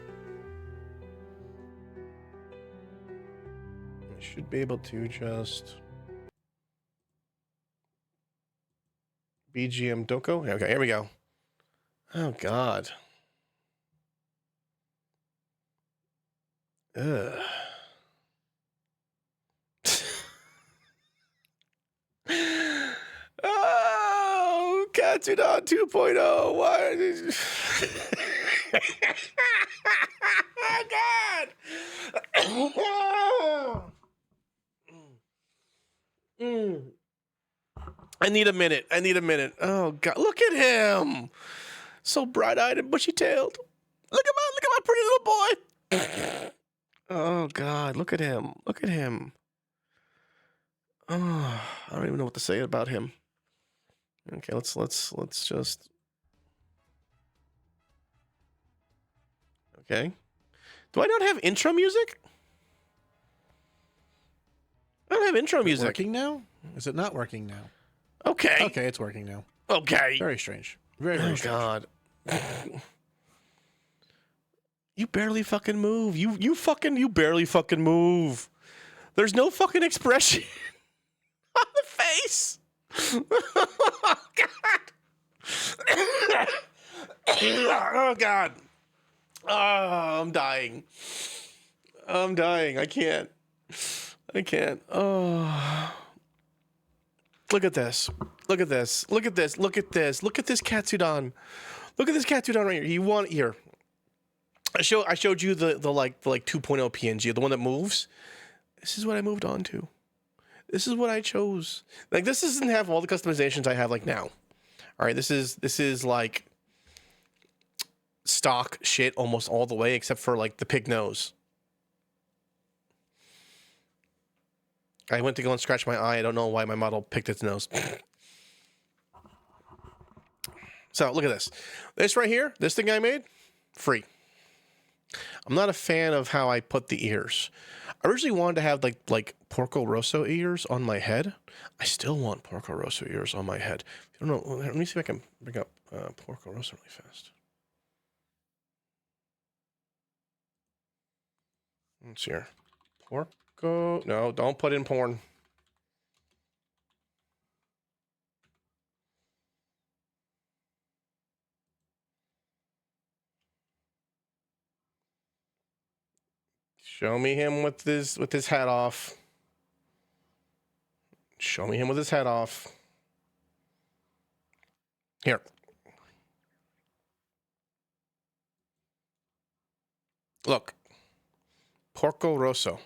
I should be able to just BGM Doko. Okay, here we go. Oh God. Ugh. Oh, Katsudon 2.0. Why? Oh God. I need a minute. Oh God, look at him. So bright-eyed and bushy-tailed. Look at my pretty little boy. Oh God, look at him. Oh, I don't even know what to say about him. Okay, let's just. Okay. Do I not have intro music? I don't have intro music. Working now? Is it not working now? Okay. Okay, it's working now. Okay. Very strange. Very strange. God. You barely fucking move. You barely fucking move. There's no fucking expression on the face. Oh God. Oh God. Oh, I'm dying. I can't. Oh. Look at this. Look at this Katsudon. Look at this Katsudon right here. You want here. I showed you the 2.0 PNG, the one that moves. This is what I moved on to. This is what I chose. Like, this doesn't have all the customizations I have like now. All right, this is like stock shit almost all the way, except for like the pig nose. I went to go and scratch my eye. I don't know why my model picked its nose. So look at this. This right here, this thing I made, free. I'm not a fan of how I put the ears. I originally wanted to have like Porco Rosso ears on my head. I still want Porco Rosso ears on my head. I don't know. Let me see if I can bring up Porco Rosso really fast. Let's see here. Porco. No, don't put in porn. Show me him with his hat off. Show me him with his hat off. Here. Look. Porco Rosso.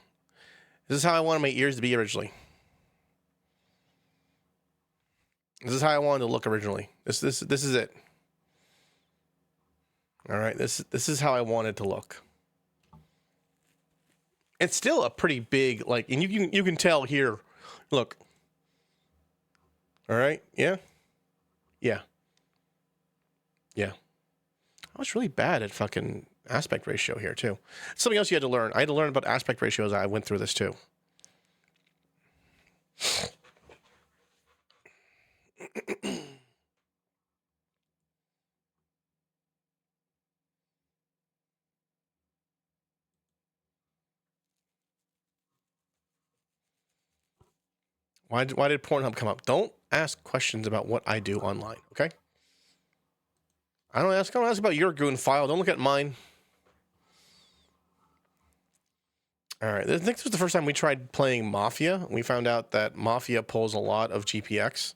This is how I wanted my ears to be originally. This is how I wanted to look originally. This is it. All right. This is how I wanted to look. It's still a pretty big, like, and you can tell here. Look. All right. Yeah. Yeah. Yeah. I was really bad at fucking aspect ratio here too. Something else you had to learn. I had to learn about aspect ratio as I went through this too. Why did Pornhub come up? Don't ask questions about what I do online, okay? I don't ask about your goon file. Don't look at mine. All right. I think this was the first time we tried playing Mafia. We found out that Mafia pulls a lot of GPX.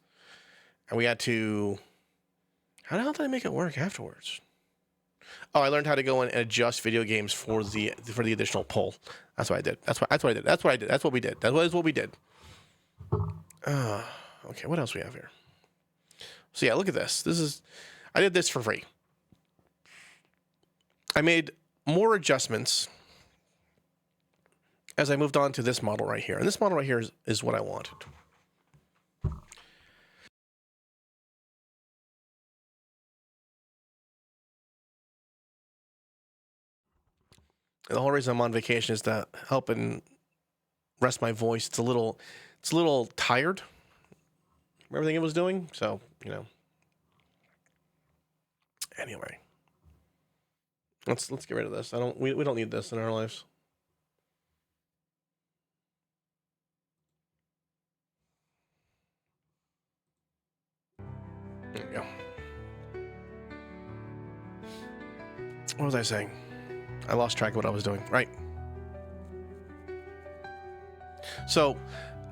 And we had to... How the hell did I make it work afterwards? Oh, I learned how to go in and adjust video games for the additional pull. That's what I did. That's what I did. That's what I did. That's what we did. That was what we did. Okay, what else we have here? So yeah, look at this. I did this for free. I made more adjustments as I moved on to this model right here. And this model right here is what I wanted. And the whole reason I'm on vacation is to help and rest my voice. It's a little tired from everything it was doing. So, you know. Anyway. Let's get rid of this. We don't need this in our lives. There we go. What was I saying? I lost track of what I was doing. Right. So,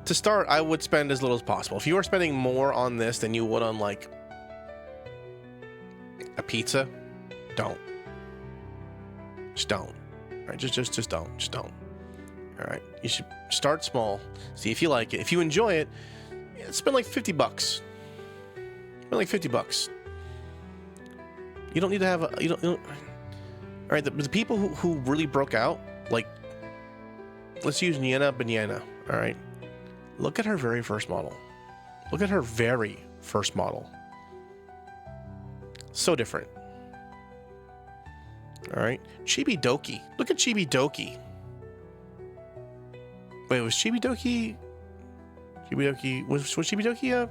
to start, I would spend as little as possible. If you are spending more on this than you would on, like, a pizza, don't. Just don't. All right, just don't. Just don't. All right. You should start small. See if you like it. If you enjoy it, spend like $50. Spend like $50. You don't need to have a... You don't all right, the people who really broke out, like, let's use Niena Banyana, all right? Look at her very first model. Look at her very first model. So different. All right. Chibi Doki. Look at Chibi Doki. Wait, was Chibi Doki... Was Chibi Doki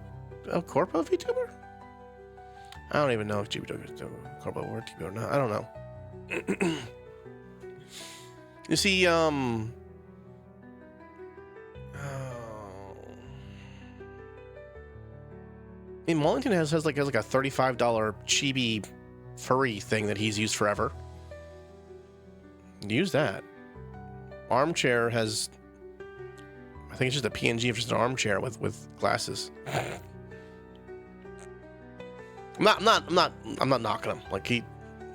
a Corpo VTuber? I don't even know if Chibi Doki is a Corpo VTuber or not. I don't know. You see, Wallington has like a $35 chibi furry thing that he's used forever. Use that. Armchair has, I think it's just a PNG of just an armchair with glasses. I'm not knocking him. Like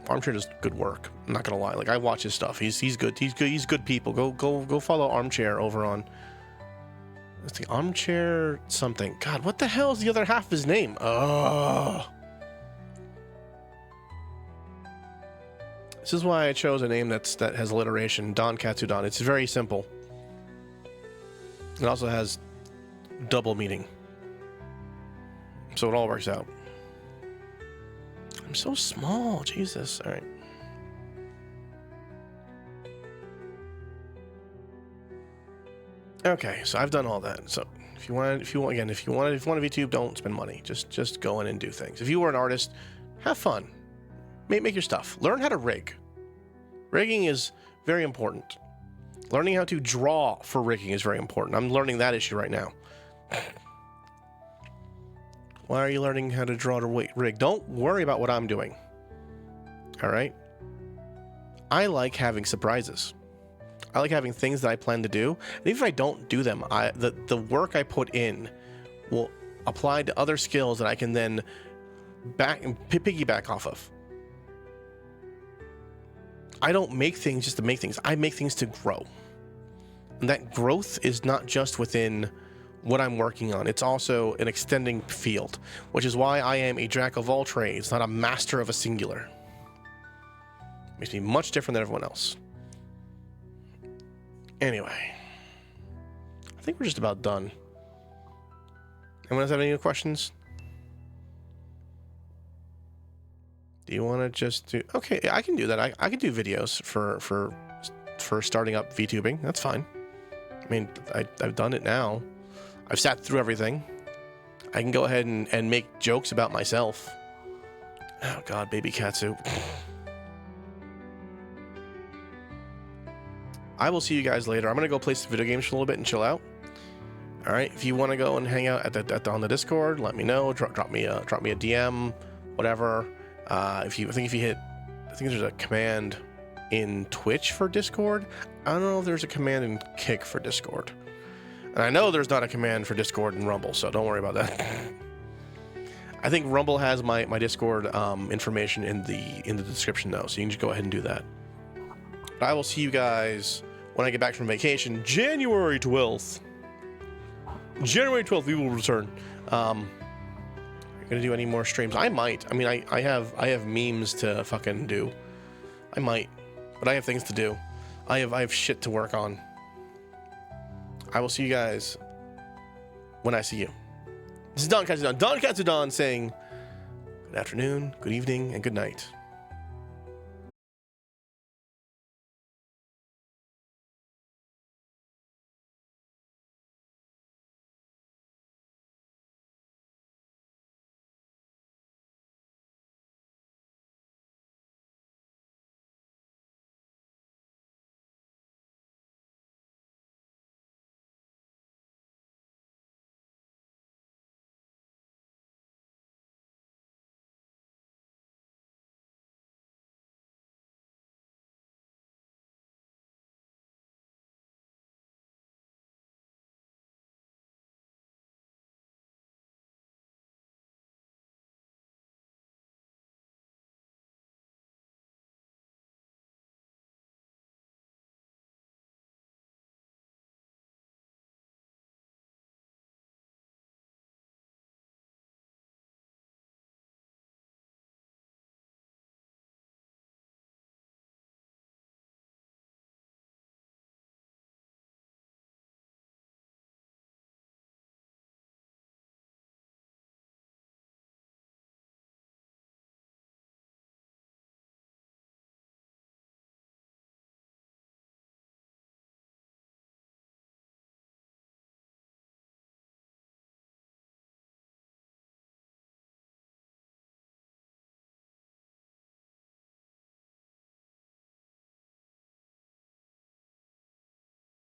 Armchair does good work. I'm not gonna lie. Like I watch his stuff. He's good. He's good people. Go follow Armchair over on. It's the Armchair something. God, what the hell is the other half of his name? Oh. This is why I chose a name that has alliteration. Don Katsudan. It's very simple. It also has double meaning. So it all works out. I'm so small, Jesus. All right. Okay, so I've done all that. So if you want VTube, don't spend money. Just go in and do things. If you were an artist, have fun. Make your stuff. Learn how to rig. Rigging is very important. Learning how to draw for rigging is very important. I'm learning that issue right now. Why are you learning how to draw to rig? Don't worry about what I'm doing. All right? I like having surprises. I like having things that I plan to do. And even if I don't do them, the work I put in will apply to other skills that I can then piggyback off of. I don't make things just to make things. I make things to grow. And that growth is not just within what I'm working on. It's also an extending field, which is why I am a jack of all trades, not a master of a singular. Makes me much different than everyone else. Anyway, I think we're just about done. Anyone else have any questions? Do you want to just do... Okay, I can do that. I can do videos for starting up VTubing. That's fine. I mean, I've done it now. I've sat through everything. I can go ahead and make jokes about myself. Oh, God, baby Katsu. I will see you guys later. I'm going to go play some video games for a little bit and chill out. All right. If you want to go and hang out on the Discord, let me know. Drop me a DM, whatever. I think there's a command in Twitch for Discord. I don't know if there's a command in Kick for Discord. And I know there's not a command for Discord in Rumble, so don't worry about that. I think Rumble has my Discord information in the description though, so you can just go ahead and do that. But I will see you guys when I get back from vacation, January 12th. January 12th, we will return. Gonna do any more streams? I might. I mean, I have memes to fucking do. I might, but I have things to do. I have shit to work on. I will see you guys when I see you. This is Don Katsudon. Don Katsudon saying good afternoon, good evening, and good night.